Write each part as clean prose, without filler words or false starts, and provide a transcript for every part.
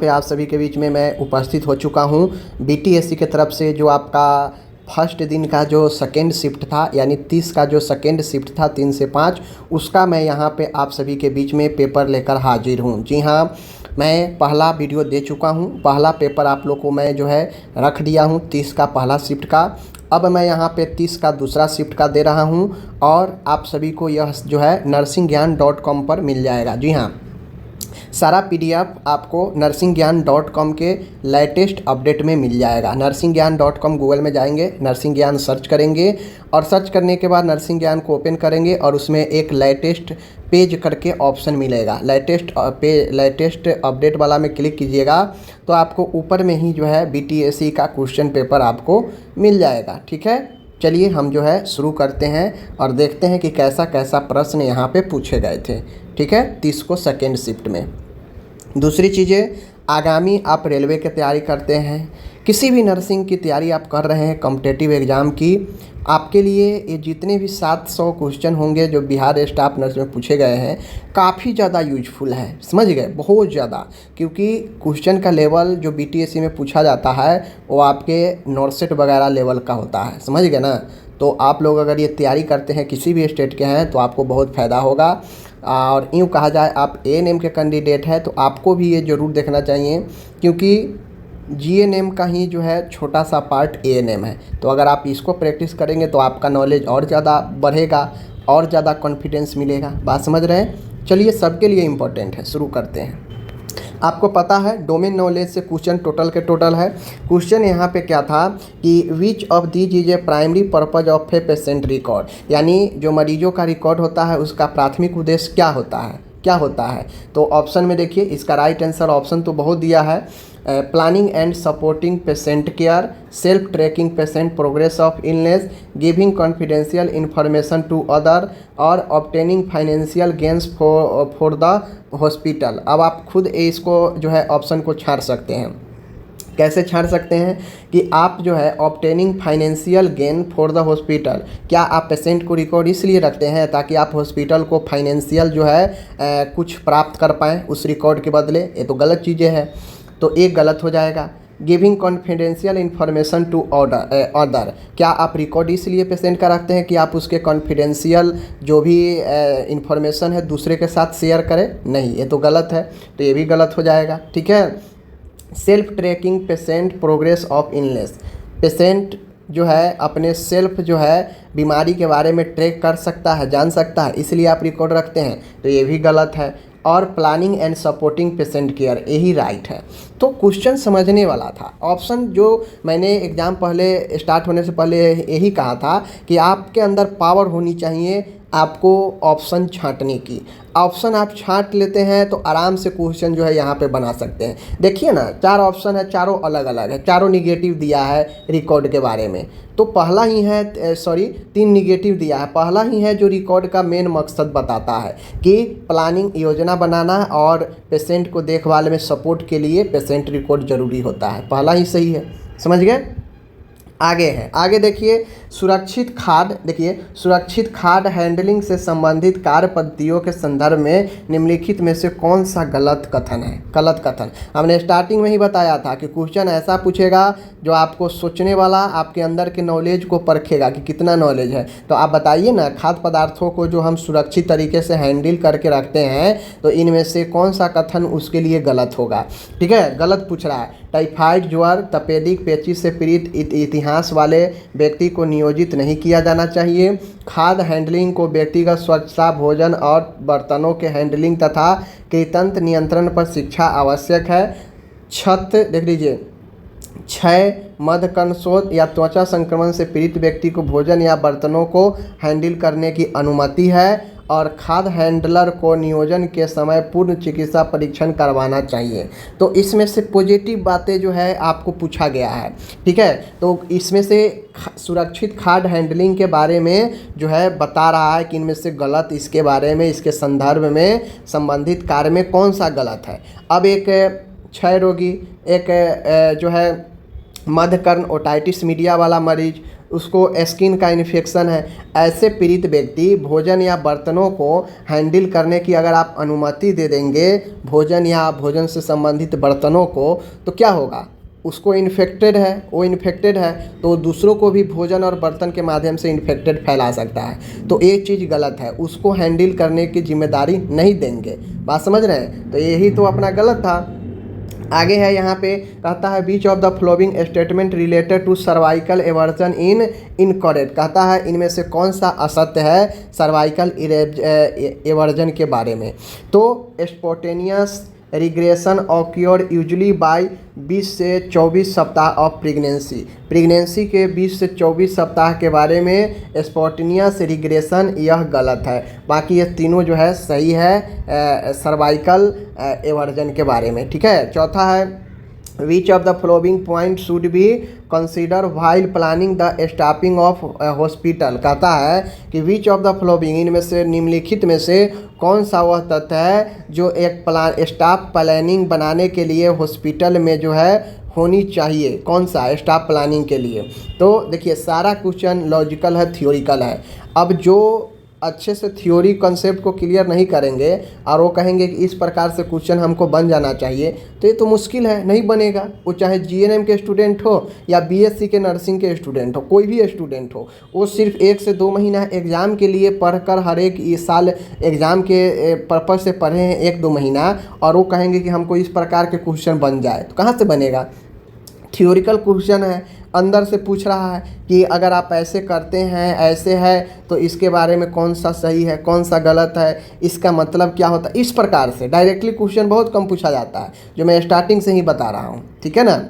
पे आप सभी के बीच में मैं उपस्थित हो चुका हूँ। बीटीएससी की तरफ से जो आपका फर्स्ट दिन का जो सेकेंड शिफ्ट था, यानी 30 का जो सेकेंड शिफ्ट था 3 से 5, उसका मैं यहाँ पे आप सभी के बीच में पेपर लेकर हाजिर हूँ। जी हाँ, मैं पहला वीडियो दे चुका हूँ। पहला पेपर आप लोग को मैं जो है रख दिया हूँ 30 का पहला शिफ्ट का। अब मैं यहाँ पे 30 का दूसरा शिफ्ट का दे रहा हूँ और आप सभी को यह जो है nursingyan.com पर मिल जाएगा। जी हाँ, सारा पीडीएफ आपको nursingyan.com के लेटेस्ट अपडेट में मिल जाएगा। nursingyan.com गूगल में जाएंगे, नर्सिंग ज्ञान सर्च करेंगे और सर्च करने के बाद नर्सिंग ज्ञान को ओपन करेंगे और उसमें एक लेटेस्ट पेज करके ऑप्शन मिलेगा। लेटेस्ट अपडेट वाला में क्लिक कीजिएगा तो आपको ऊपर में ही जो है बीटीएससी का क्वेश्चन पेपर आपको मिल जाएगा। ठीक है, चलिए हम जो है शुरू करते हैं और देखते हैं कि कैसा कैसा प्रश्न यहाँ पे पूछे गए थे। ठीक है, 30 को सेकेंड शिफ्ट में। दूसरी चीज़ें, आगामी आप रेलवे की तैयारी करते हैं, किसी भी नर्सिंग की तैयारी आप कर रहे हैं कॉम्पिटिटिव एग्ज़ाम की, आपके लिए ये जितने भी 700 क्वेश्चन होंगे जो बिहार स्टाफ नर्स में पूछे गए हैं, काफ़ी ज़्यादा यूजफुल है। समझ गए, बहुत ज़्यादा, क्योंकि क्वेश्चन का लेवल जो बीटीएससी में पूछा जाता है वो आपके नॉर्सेट वगैरह लेवल का होता है। समझ गए ना। तो आप लोग अगर ये तैयारी करते हैं, किसी भी स्टेट के हैं, तो आपको बहुत फ़ायदा होगा। और यूँ कहा जाए आप एएनएम के कैंडिडेट हैं तो आपको भी ये ज़रूर देखना चाहिए, क्योंकि जीएनएम का ही जो है छोटा सा पार्ट एएनएम है। तो अगर आप इसको प्रैक्टिस करेंगे तो आपका नॉलेज और ज़्यादा बढ़ेगा और ज़्यादा कॉन्फिडेंस मिलेगा। बात समझ रहे हैं। चलिए, सबके लिए इम्पोर्टेंट है, शुरू करते हैं। आपको पता है डोमेन नॉलेज से क्वेश्चन टोटल के टोटल है। क्वेश्चन यहाँ पे क्या था कि which of these is a primary purpose of a patient record, यानी जो मरीजों का रिकॉर्ड होता है उसका प्राथमिक उद्देश्य क्या होता है। तो ऑप्शन में देखिए, इसका राइट आंसर ऑप्शन तो बहुत दिया है। Planning and supporting patient care, self tracking patient progress of illness, giving confidential information to other और obtaining financial gains for the hospital. अब आप खुद इसको जो है ऑप्शन को छाड़ सकते हैं। कैसे छाड़ सकते हैं कि आप जो है obtaining financial gain for the hospital, क्या आप पेशेंट को रिकॉर्ड इसलिए रखते हैं ताकि आप हॉस्पिटल को फाइनेंशियल जो है कुछ प्राप्त कर पाएँ उस रिकॉर्ड के बदले। ये तो गलत चीज़ें हैं, तो एक गलत हो जाएगा। Giving confidential information to other, क्या आप रिकॉर्ड इसलिए पेशेंट का रखते हैं कि आप उसके कॉन्फिडेंशियल जो भी इंफॉर्मेशन है दूसरे के साथ शेयर करें? नहीं, ये तो गलत है, तो ये भी गलत हो जाएगा। ठीक है। Self tracking patient progress of illness, patient जो है अपने सेल्फ जो है बीमारी के बारे में ट्रैक कर सकता है, जान सकता है, इसलिए आप रिकॉर्ड रखते हैं, तो ये भी गलत है। और planning and supporting patient care, यही राइट है। तो क्वेश्चन समझने वाला था। ऑप्शन जो मैंने एग्ज़ाम पहले स्टार्ट होने से पहले यही कहा था कि आपके अंदर पावर होनी चाहिए आपको ऑप्शन छांटने की। ऑप्शन आप छांट लेते हैं तो आराम से क्वेश्चन जो है यहाँ पे बना सकते हैं। देखिए ना, 4 ऑप्शन है, चारों अलग अलग है, चारों निगेटिव दिया है रिकॉर्ड के बारे में। तो पहला ही है 3 निगेटिव दिया है। पहला ही है जो रिकॉर्ड का मेन मकसद बताता है कि प्लानिंग, योजना बनाना और पेशेंट को देखभाल में सपोर्ट के लिए पेशेंट रिकॉर्ड ज़रूरी होता है। पहला ही सही है, समझ गए। आगे है, आगे देखिए, सुरक्षित खाद हैंडलिंग से संबंधित कार्य पद्धतियों के संदर्भ में निम्नलिखित में से कौन सा गलत कथन है? गलत कथन हमने स्टार्टिंग में ही बताया था कि क्वेश्चन ऐसा पूछेगा जो आपको सोचने वाला, आपके अंदर के नॉलेज को परखेगा कि कितना नॉलेज है। तो आप बताइए ना, खाद्य पदार्थों को जो हम सुरक्षित तरीके से हैंडल करके रखते हैं, तो इनमें से कौन सा कथन उसके लिए गलत होगा? ठीक है, गलत पूछ रहा है। टाइफाइड, ज्वर, तपेदिक पेचिश से पीड़ित इतिहास वाले व्यक्ति को नियोजित नहीं किया जाना चाहिए। खाद्य हैंडलिंग को व्यक्तिगत स्वच्छता, भोजन और बर्तनों के हैंडलिंग तथा कृतंत्र नियंत्रण पर शिक्षा आवश्यक है। देख लीजिए, क्षय, मधकर्णशोथ या त्वचा संक्रमण से पीड़ित व्यक्ति को भोजन या बर्तनों को हैंडल करने की अनुमति है। और खाद्य हैंडलर को नियोजन के समय पूर्ण चिकित्सा परीक्षण करवाना चाहिए। तो इसमें से पॉजिटिव बातें जो है आपको पूछा गया है। ठीक है, तो इसमें से सुरक्षित खाद्य हैंडलिंग के बारे में जो है बता रहा है कि इनमें से गलत, इसके बारे में, इसके संदर्भ में संबंधित कार्य में कौन सा गलत है। अब एक क्षय रोगी, एक जो है मधकर्ण ओटाइटिस मीडिया वाला मरीज, उसको स्किन का इन्फेक्शन है, ऐसे पीड़ित व्यक्ति भोजन या बर्तनों को हैंडल करने की अगर आप अनुमति दे देंगे, भोजन या भोजन से संबंधित बर्तनों को, तो क्या होगा, उसको इन्फेक्टेड है, वो इन्फेक्टेड है तो दूसरों को भी भोजन और बर्तन के माध्यम से इन्फेक्टेड फैला सकता है। तो ये चीज़ गलत है, उसको हैंडल करने की जिम्मेदारी नहीं देंगे। बात समझ रहे हैं? तो यही तो अपना गलत था। आगे है यहाँ पे कहता है which of the following statement related to cervical eversion in incorrect, कहता है इनमें से कौन सा असत्य है सर्वाइकल एवर्जन के बारे में। तो स्पॉटेनियस रिग्रेशन ऑक्योर यूजली बाय 20 से 24 सप्ताह ऑफ प्रेगनेंसी के 20 से 24 सप्ताह के बारे में स्पॉटेनियस रिग्रेशन यह गलत है। बाकी ये तीनों जो है सही है सर्वाइकल एवर्जन के बारे में। ठीक है, चौथा है which of the flowing point should be consider while planning the staffing of hospital, कहता है कि विच ऑफ द फ्लोइंग, इनमें से निम्नलिखित में से कौन सा वह तथ्य है जो एक स्टाफ प्लानिंग बनाने के लिए हॉस्पिटल में जो है होनी चाहिए, कौन सा स्टाफ प्लानिंग के लिए। तो देखिए सारा क्वेश्चन लॉजिकल है, थियोरिकल है। अब जो अच्छे से थ्योरी कॉन्सेप्ट को क्लियर नहीं करेंगे और वो कहेंगे कि इस प्रकार से क्वेश्चन हमको बन जाना चाहिए, तो ये तो मुश्किल है, नहीं बनेगा। वो चाहे जीएनएम के स्टूडेंट हो या बीएससी के नर्सिंग के स्टूडेंट हो, कोई भी स्टूडेंट हो, वो सिर्फ 1 से 2 महीना एग्ज़ाम के लिए पढ़कर हर एक इस साल एग्ज़ाम के पर्पज़ से पढ़े हैं 1-2 महीना, और वो कहेंगे कि हमको इस प्रकार के क्वेश्चन बन जाए, तो कहाँ से बनेगा। थियोरिकल क्वेश्चन है, अंदर से पूछ रहा है कि अगर आप ऐसे करते हैं, ऐसे है, तो इसके बारे में कौन सा सही है, कौन सा गलत है, इसका मतलब क्या होता है। इस प्रकार से डायरेक्टली क्वेश्चन बहुत कम पूछा जाता है, जो मैं स्टार्टिंग से ही बता रहा हूँ। ठीक है ना।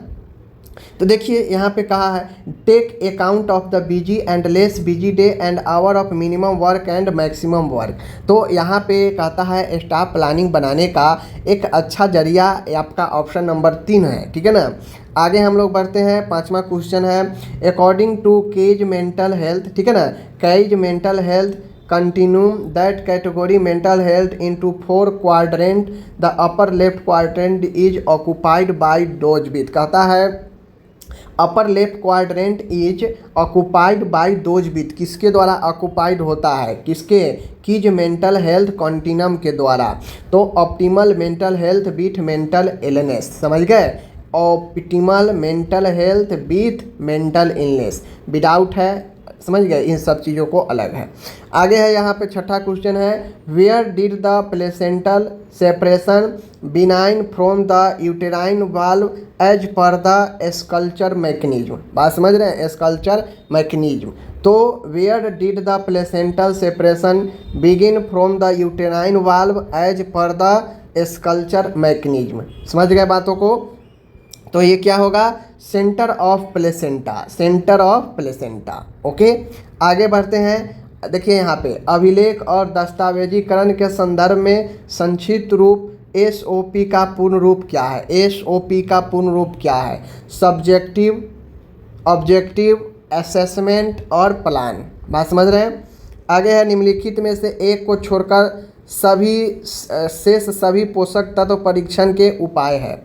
तो देखिए यहाँ पे कहा है take account of the busy and less busy day and hour of minimum work and maximum work. तो यहाँ पे कहता है स्टाफ प्लानिंग बनाने का एक अच्छा जरिया आपका ऑप्शन नंबर 3 है। ठीक है ना। आगे हम लोग बढ़ते हैं, 5वां क्वेश्चन है according to Keyes mental health. ठीक है ना। Keyes mental health continuum that category mental health into 4 quadrant, the upper left quadrant is occupied by those with, कहता है upper left quadrant is occupied by those with, किसके द्वारा occupied होता है, किसके, कीज मेंटल हेल्थ कॉन्टिनम के द्वारा। तो optimal mental health with mental illness, समझ गए, optimal mental health with mental illness, without है, समझ गए, इन सब चीज़ों को अलग है। आगे है यहाँ पे 6ठा क्वेश्चन है where did the placental separation begin from the uterine valve edge पर द स्कल्चर मैकेनिज्म। बात समझ रहे हैं, स्कल्चर मैकेनिज्म। तो where did the placental separation begin from the uterine valve edge पर द स्कल्चर मैकेनिज्म, समझ गए बातों को। तो ये क्या होगा, centre of placenta, centre of placenta. Okay, आगे बढ़ते हैं। देखिए यहाँ पे अभिलेख और दस्तावेजीकरण के संदर्भ में संक्षिप्त रूप एसओपी का पूर्ण रूप क्या है। एसओपी का पूर्ण रूप क्या है, सब्जेक्टिव, ऑब्जेक्टिव, असेसमेंट और प्लान। बात समझ रहे हैं। आगे है निम्नलिखित में से एक को छोड़कर सभी शेष सभी पोषक तत्व परीक्षण के उपाय है।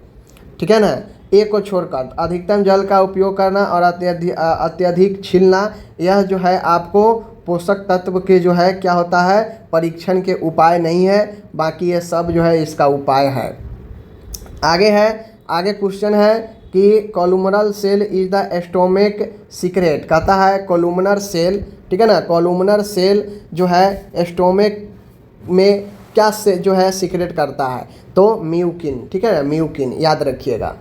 ठीक है ना। एक को छोड़कर अधिकतम जल का उपयोग करना और अत्यधिक छीलना, यह जो है आपको पोषक तत्व के जो है क्या होता है, परीक्षण के उपाय नहीं है, बाकी ये सब जो है इसका उपाय है। आगे है, आगे क्वेश्चन है कि columnar cell is the stomach secret, कहता है कोलुमनर सेल, ठीक है ना, कोलुमनर सेल जो है स्टोमिक में क्या से जो है सीक्रेट करता है, तो म्यूकिन। ठीक है ना, म्यूकिन याद रखिएगा।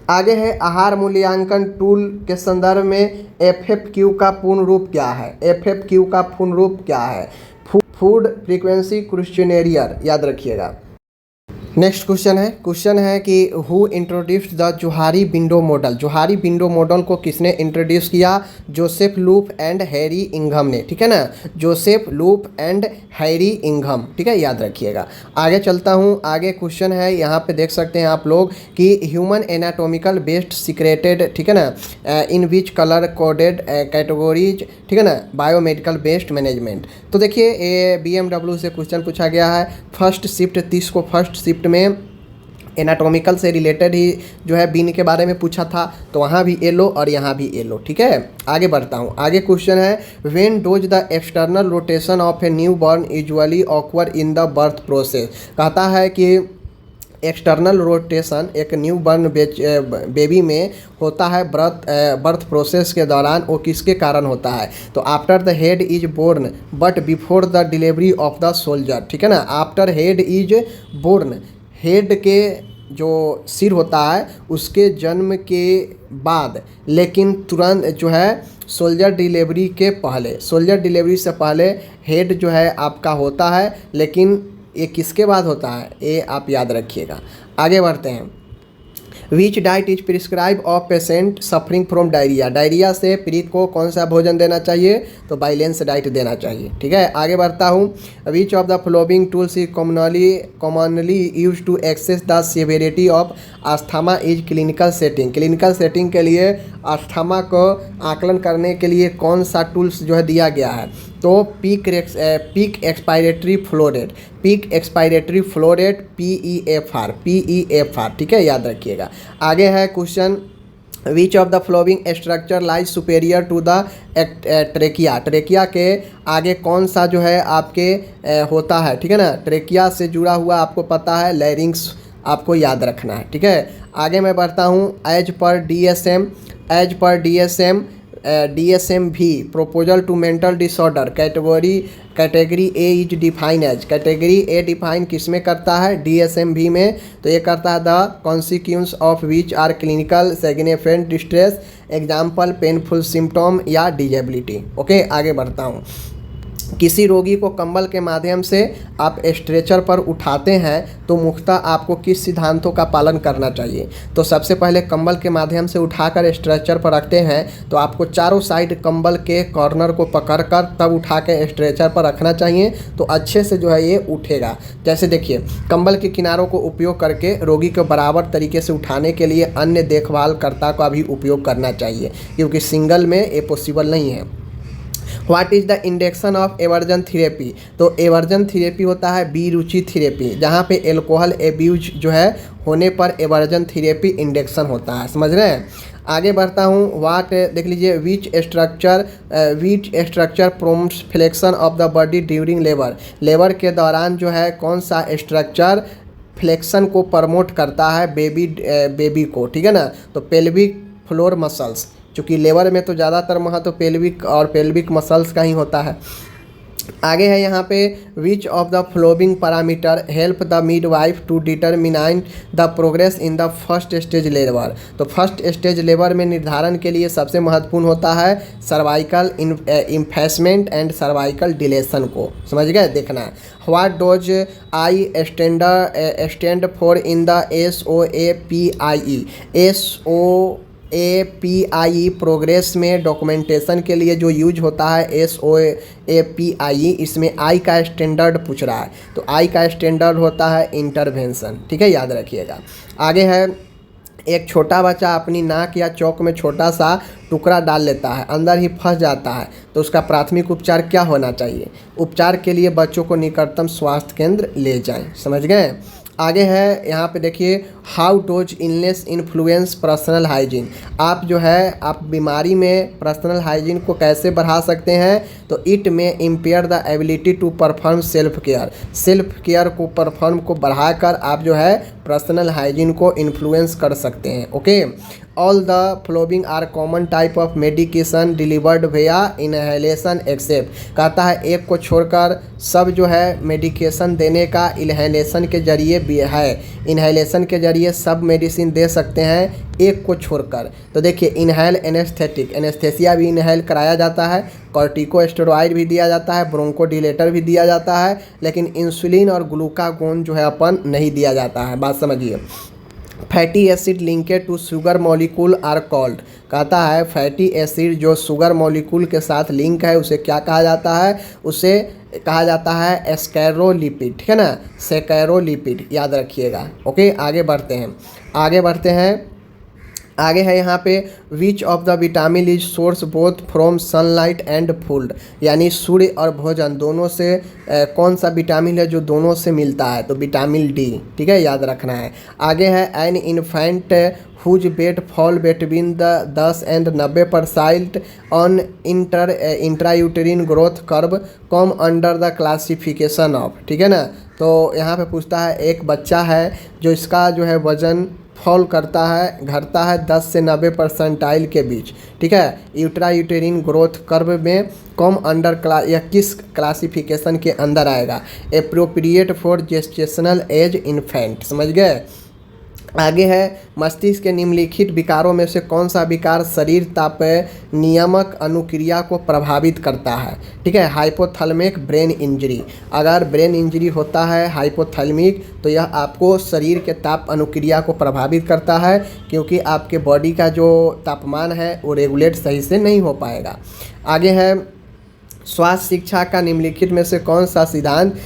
आगे है आहार मूल्यांकन टूल के संदर्भ में FFQ का पूर्ण रूप क्या है। FFQ का पूर्ण रूप क्या है, फूड फ्रीक्वेंसी क्वेश्चनेरियर, याद रखिएगा। नेक्स्ट क्वेश्चन है कि who introduced the Johari window model. Johari window model को किसने इंट्रोड्यूस किया, जोसेफ लूप एंड हैरी इंघम ने। ठीक है ना, जोसेफ लूप एंड हैरी इंघम, ठीक है, याद रखिएगा। आगे चलता हूँ, आगे क्वेश्चन है, यहाँ पे देख सकते हैं आप लोग कि ह्यूमन एनाटोमिकल बेस्ड सीक्रेटेड, ठीक है ना, इन विच कलर कोडेड कैटेगोरीज, ठीक है ना, बायोमेडिकल बेस्ड मैनेजमेंट। तो देखिए ये BMW से क्वेश्चन पूछा गया है। फर्स्ट शिफ्ट 30 को फर्स्ट शिफ्ट में एनाटॉमिकल से रिलेटेड ही जो है बीन के बारे में पूछा था, तो वहाँ भी ए लो और यहाँ भी ए लो। ठीक है, आगे बढ़ता हूँ। आगे क्वेश्चन है when does the external rotation of a newborn usually occur in the birth process. कहता है कि एक्सटर्नल रोटेशन एक न्यू बॉर्न बेबी में होता है बर्थ प्रोसेस के दौरान। वो किसके कारण होता है? तो after the head is born but before the delivery of the shoulder. ठीक है ना, after head is born, head के जो सिर होता है उसके जन्म के बाद, लेकिन तुरंत जो है सोल्जर डिलीवरी के पहले, सोल्जर डिलीवरी से पहले हेड जो है आपका होता है, लेकिन ये किसके बाद होता है? ये आप याद रखिएगा। आगे बढ़ते हैं। Which diet is prescribe of patient suffering from diarrhoea. Diarrhoea से पीड़ित को कौन सा भोजन देना चाहिए? तो बैलेंस डाइट देना चाहिए। ठीक है, आगे बढ़ता हूँ। Which of the following tools is commonly use to assess the severity of asthma is clinical setting. Clinical setting के लिए अस्थमा को आकलन करने के लिए कौन सा टूल्स जो है दिया गया है? तो peak expiratory flow rate, peak expiratory flow rate PEFR। ठीक है, याद रखिएगा। आगे है question which of the following structure lies superior to the trachea. Trachea के आगे कौन सा जो है आपके होता है? ठीक है ना, ट्रेकिया से जुड़ा हुआ आपको पता है लैरिंग्स, आपको याद रखना है। ठीक है, आगे मैं बढ़ता हूँ। एज पर DSM भी proposal to mental disorder category A is define as. Category A define किस में करता है? DSM भी में। तो ये करता है the consequence of which are clinical significant distress, example painful symptom या डिजेबिलिटी। ओके, आगे बढ़ता हूँ। किसी रोगी को कंबल के माध्यम से आप स्ट्रेचर पर उठाते हैं तो मुख्यतः आपको किस सिद्धांतों का पालन करना चाहिए? तो सबसे पहले कंबल के माध्यम से उठाकर स्ट्रेचर पर रखते हैं तो आपको चारों साइड कंबल के कॉर्नर को पकड़कर तब उठा के स्ट्रेचर पर रखना चाहिए, तो अच्छे से जो है ये उठेगा। जैसे देखिए, कंबल के किनारों को उपयोग करके रोगी को बराबर तरीके से उठाने के लिए अन्य देखभालकर्ता का भी उपयोग करना चाहिए, क्योंकि सिंगल में ये पॉसिबल नहीं है। What is the induction of aversion therapy? तो एवर्जन थेरेपी होता है विरुचि थेरेपी, जहाँ पे एल्कोहल एब्यूज जो है होने पर एवर्जन थेरेपी इंडेक्शन होता है। समझ रहे हैं? आगे बढ़ता हूँ। वाट देख लीजिए, which structure prompts flexion of the body during labour. Labour के दौरान जो है कौन सा स्ट्रक्चर फ्लेक्शन को प्रमोट करता है बेबी को? ठीक है ना, तो पेल्विक फ्लोर मसल्स, चूँकि लेबर में तो ज़्यादातर महत्व पेल्विक मसल्स का ही होता है। आगे है यहाँ पे which of the following parameter help the midwife to determine the progress in the first stage labour. तो फर्स्ट स्टेज लेबर में निर्धारण के लिए सबसे महत्वपूर्ण होता है cervical effacement and cervical dilation को। समझ गए? देखना है। What does I stand for in the SOAPIE progress में डॉक्यूमेंटेशन के लिए जो यूज होता है SOAPIE, इसमें आई का स्टैंडर्ड पूछ रहा है, तो आई का स्टैंडर्ड होता है इंटरवेंशन। ठीक है, याद रखिएगा। आगे है, एक छोटा बच्चा अपनी नाक या चौक में छोटा सा टुकड़ा डाल लेता है, अंदर ही फंस जाता है, तो उसका प्राथमिक उपचार क्या होना चाहिए? उपचार के लिए बच्चों को निकटतम स्वास्थ्य केंद्र ले जाएं। समझ गए? आगे है यहाँ पे देखिए, how dose illness influence personal hygiene. आप जो है आप बीमारी में पर्सनल हाइजीन को कैसे बढ़ा सकते हैं? तो it may impair the ability to perform self care को परफॉर्म को बढ़ाकर आप जो है पर्सनल हाइजीन को इन्फ्लुएंस कर सकते हैं। Okay, all the following are common type of medication delivered via inhalation except. कहता है एक को छोड़कर सब जो है मेडिकेशन देने का इनहेलेशन के जरिए भी है, इनहेलेशन के जरिए सब मेडिसिन दे सकते हैं, एक को छोड़कर। तो देखिए, इनहेल एनेस्थेसिया भी इनहेल कराया जाता है, कॉर्टिकोस्टेरॉइड भी दिया जाता है, ब्रोंकोडिलेटर भी दिया जाता है, लेकिन इंसुलिन और ग्लूकागोन जो है अपन नहीं दिया जाता है। बात समझिए। Fatty acid linked to sugar molecule are called. कहता है फैटी एसिड जो शुगर मॉलिक्यूल के साथ लिंक है उसे क्या कहा जाता है? उसे कहा जाता है स्क्लेरोलिपिड। ठीक है ना, स्क्लेरोलिपिड, याद रखिएगा। ओके, आगे बढ़ते हैं। आगे है यहाँ पे which of the vitamin is source both from sunlight and food, यानी सूर्य और भोजन दोनों से कौन सा विटामिन है जो दोनों से मिलता है, तो विटामिन डी, ठीक है, याद रखना है। आगे है an infant whose weight fall between the 10 and 90% on intrauterine growth curve come under the classification of, ठीक है ना। तो यहाँ पे पूछता है एक बच्चा है जो इसका जो है वज़न फॉल करता है, घटता है 10 से 90 परसेंटाइल के बीच, ठीक है, यूटेराइन ग्रोथ कर्व में कम अंडर या किस क्लासिफिकेशन के अंदर आएगा, appropriate for gestational age infant, समझ गए। आगे है मस्तिष्क के निम्नलिखित विकारों में से कौन सा विकार शरीर ताप नियामक अनुक्रिया को प्रभावित करता है, ठीक है, हाइपोथैलेमिक ब्रेन इंजरी। अगर ब्रेन इंजरी होता है हाइपोथैलेमिक तो यह आपको शरीर के ताप अनुक्रिया को प्रभावित करता है, क्योंकि आपके बॉडी का जो तापमान है वो रेगुलेट सही से नहीं हो पाएगा। आगे है स्वास्थ्य शिक्षा का निम्नलिखित में से कौन सा सिद्धांत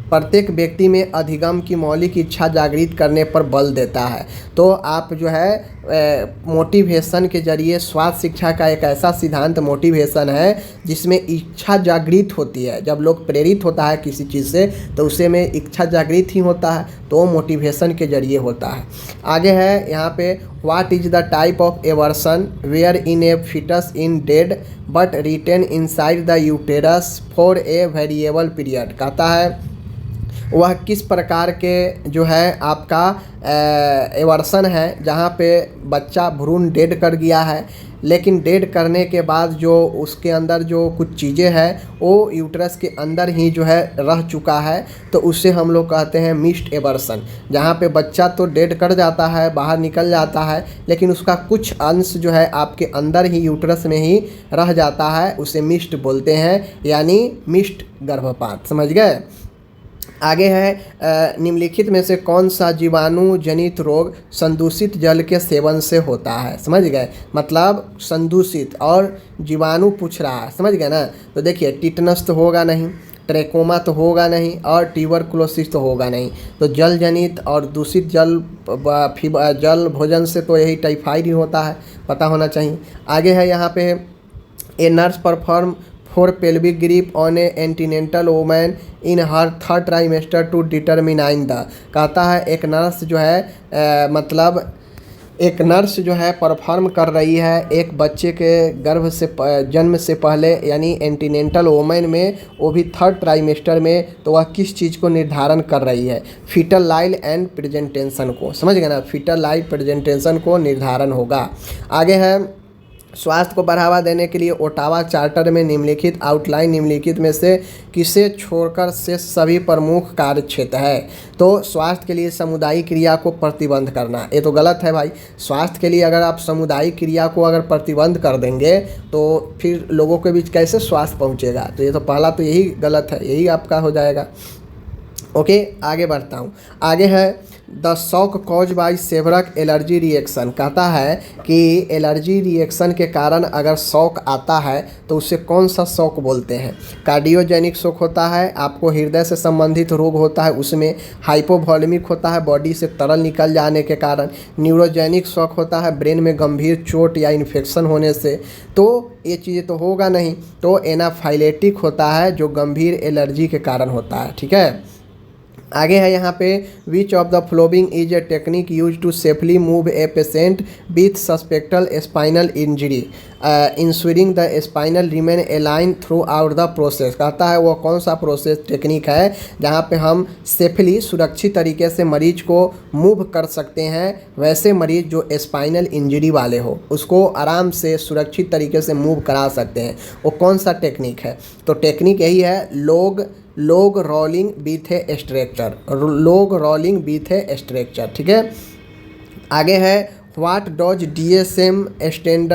प्रत्येक व्यक्ति में अधिगम की मौलिक इच्छा जागृत करने पर बल देता है। तो आप जो है मोटिवेशन के जरिए स्वास्थ्य शिक्षा का एक ऐसा सिद्धांत मोटिवेशन है जिसमें इच्छा जागृत होती है। जब लोग प्रेरित होता है किसी चीज़ से तो उसे में इच्छा जागृत ही होता है, तो मोटिवेशन के जरिए होता है। आगे है यहाँ पे what is the type of abortion where in a foetus in dead but retained inside the uterus for a variable period. कहता है वह किस प्रकार के जो है आपका एवर्सन है जहाँ पे बच्चा भ्रूण डेड कर गया है, लेकिन डेड करने के बाद जो उसके अंदर जो कुछ चीज़ें हैं वो यूट्रस के अंदर ही जो है रह चुका है, तो उससे हम लोग कहते हैं मिस्ड एवर्सन। जहाँ पे बच्चा तो डेड कर जाता है, बाहर निकल जाता है, लेकिन उसका कुछ अंश जो है आपके अंदर ही यूट्रस में ही रह जाता है, उसे मिस्ड बोलते हैं, यानी मिस्ड गर्भपात, समझ गए। आगे है निम्नलिखित में से कौन सा जीवाणु जनित रोग संदूषित जल के सेवन से होता है, समझ गए। मतलब संदूषित और जीवाणु पूछ रहा है, समझ गए ना। तो देखिए टिटनस तो होगा नहीं, ट्रैकोमा तो होगा नहीं, और ट्यूबरकुलोसिस तो होगा नहीं। तो जल जनित और दूषित जल भोजन से तो यही टाइफाइड ही होता है, पता होना चाहिए। आगे है यहाँ पे a nurse perform four pelvic grip on a antenatal women in her third trimester to determine the. कहता है एक नर्स जो है मतलब एक नर्स जो है परफॉर्म कर रही है एक बच्चे के गर्भ से जन्म से पहले, यानी एंटीनेंटल वोमेन में, वो भी थर्ड ट्राइमेस्टर में, तो वह किस चीज़ को निर्धारण कर रही है, फीटल लाइल एंड प्रेजेंटेशन को, समझ गए ना, फीटल लाइल प्रेजेंटेशन को निर्धारण होगा। आगे है स्वास्थ्य को बढ़ावा देने के लिए ओटावा चार्टर में निम्नलिखित आउटलाइन निम्नलिखित में से किसे छोड़कर से सभी प्रमुख कार्य क्षेत्र है। तो स्वास्थ्य के लिए सामुदायिक क्रिया को प्रतिबंध करना, ये तो गलत है भाई। स्वास्थ्य के लिए अगर आप सामुदायिक क्रिया को अगर प्रतिबंध कर देंगे तो फिर लोगों के बीच कैसे स्वास्थ्य पहुंचेगा, तो ये तो पहला तो यही गलत है, यही आपका हो जाएगा। ओके, आगे बढ़ता हूँ। आगे है the shock cause by severe allergy reaction. कहता है कि एलर्जी रिएक्शन के कारण अगर शॉक आता है तो उसे कौन सा शॉक बोलते हैं। कार्डियोजेनिक शॉक होता है, आपको हृदय से संबंधित रोग होता है उसमें, हाइपोवॉलेमिक होता है बॉडी से तरल निकल जाने के कारण, न्यूरोजेनिक शॉक होता है ब्रेन में गंभीर चोट या इन्फेक्शन होने से, तो ये चीज़ें तो होगा नहीं। तो एनाफाइलेटिक होता है जो गंभीर एलर्जी के कारण होता है, ठीक है। आगे है यहाँ पे which of the following is a technique use to safely move a patient with suspected spinal injury ensuring the spinal remain align throughout the process. कहता है वो कौन सा प्रोसेस टेक्निक है जहाँ पे हम सेफली सुरक्षित तरीके से मरीज को मूव कर सकते हैं, वैसे मरीज जो स्पाइनल इंजरी वाले हो उसको आराम से सुरक्षित तरीके से मूव करा सकते हैं, वो कौन सा टेक्निक है। तो टेक्निक यही है log rolling with A structure, log rolling with A structure, ठीक है। आगे है what does DSM stand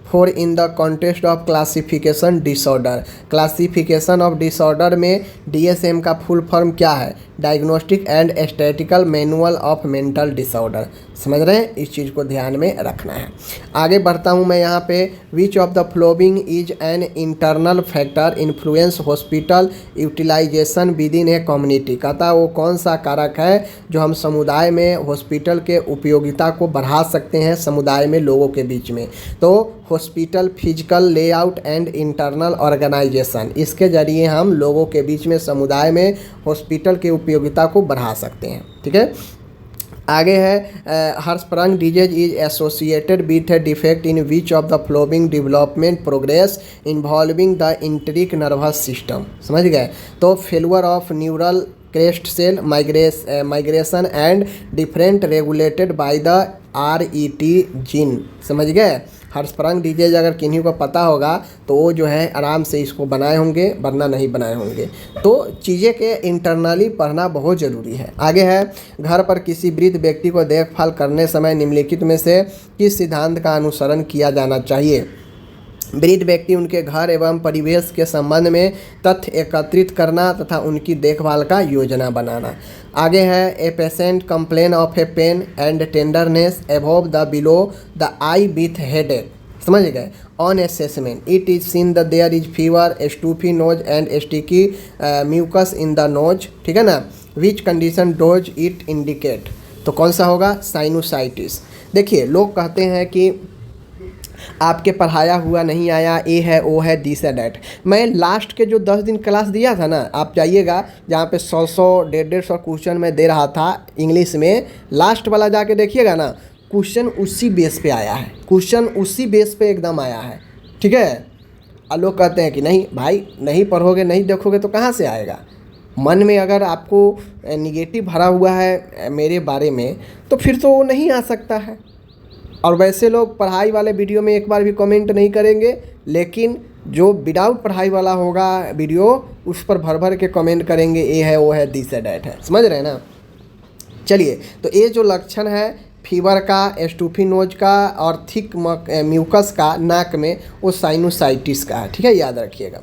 for in the context of classification disorder. Classification of disorder में DSM का फुल फॉर्म क्या है, diagnostic and statistical manual of mental disorder, समझ रहे हैं, इस चीज़ को ध्यान में रखना है। आगे बढ़ता हूँ मैं यहाँ पे, which of the following is an internal factor influence hospital utilisation within a community. कहता वो कौन सा कारक है जो हम समुदाय में हॉस्पिटल के उपयोगिता को बढ़ा सकते हैं समुदाय में लोगों के बीच में। तो hospital physical layout and internal organisation, इसके ज़रिए हम लोगों के बीच में समुदाय में हॉस्पिटल की उपयोगिता को बढ़ा सकते हैं। ठीक है, आगे है Hirschsprung disease is associated with a defect in which of the following development progress involving the enteric nervous system. समझ गए, तो failure of neural crest cell migration and different regulated by the RET gene. समझ गए, हर्षप्रंग disease अगर किन्हीं को पता होगा तो वो जो है आराम से इसको बनाए होंगे, वरना नहीं बनाए होंगे। तो चीज़ें के इंटरनली पढ़ना बहुत ज़रूरी है। आगे है, घर पर किसी वृद्ध व्यक्ति को देखभाल करने समय निम्नलिखित में से किस सिद्धांत का अनुसरण किया जाना चाहिए। वृद्ध व्यक्ति उनके घर एवं परिवेश के संबंध में तथ्य एकत्रित करना तथा उनकी देखभाल का योजना बनाना। आगे है, a patient complain of a pain and tenderness above the below the eye with headache. समझ गए, on assessment it is seen the there is fever, stuffy nose and sticky mucus in the nose. ठीक है ना, which condition does it indicate. तो कौन सा होगा, sinusitis. देखिए, लोग कहते हैं कि आपके पढ़ाया हुआ नहीं आया, ए है, ओ है, दिस है, डैट। मैं लास्ट के जो 10 दिन क्लास दिया था ना, आप जाइएगा जहाँ पे 100 150 क्वेश्चन मैं दे रहा था इंग्लिश में, लास्ट वाला जाके देखिएगा ना, क्वेश्चन उसी बेस पे आया है, क्वेश्चन उसी बेस पे एकदम आया है। ठीक है, और लोग कहते हैं कि नहीं भाई, नहीं पढ़ोगे, नहीं देखोगे तो कहाँ से आएगा। मन में अगर आपको निगेटिव भरा हुआ है मेरे बारे में तो फिर तो वो नहीं आ सकता है। और वैसे लोग पढ़ाई वाले वीडियो में एक बार भी कमेंट नहीं करेंगे, लेकिन जो विदाउट पढ़ाई वाला होगा वीडियो उस पर भर भर के कमेंट करेंगे, ए है, वो है, दिस है, डैट है। समझ रहे हैं ना। चलिए, तो ये जो लक्षण है फीवर का, स्टूफी नोज का और थिक म्यूकस का नाक में, वो साइनोसाइटिस का है। ठीक है, याद रखिएगा।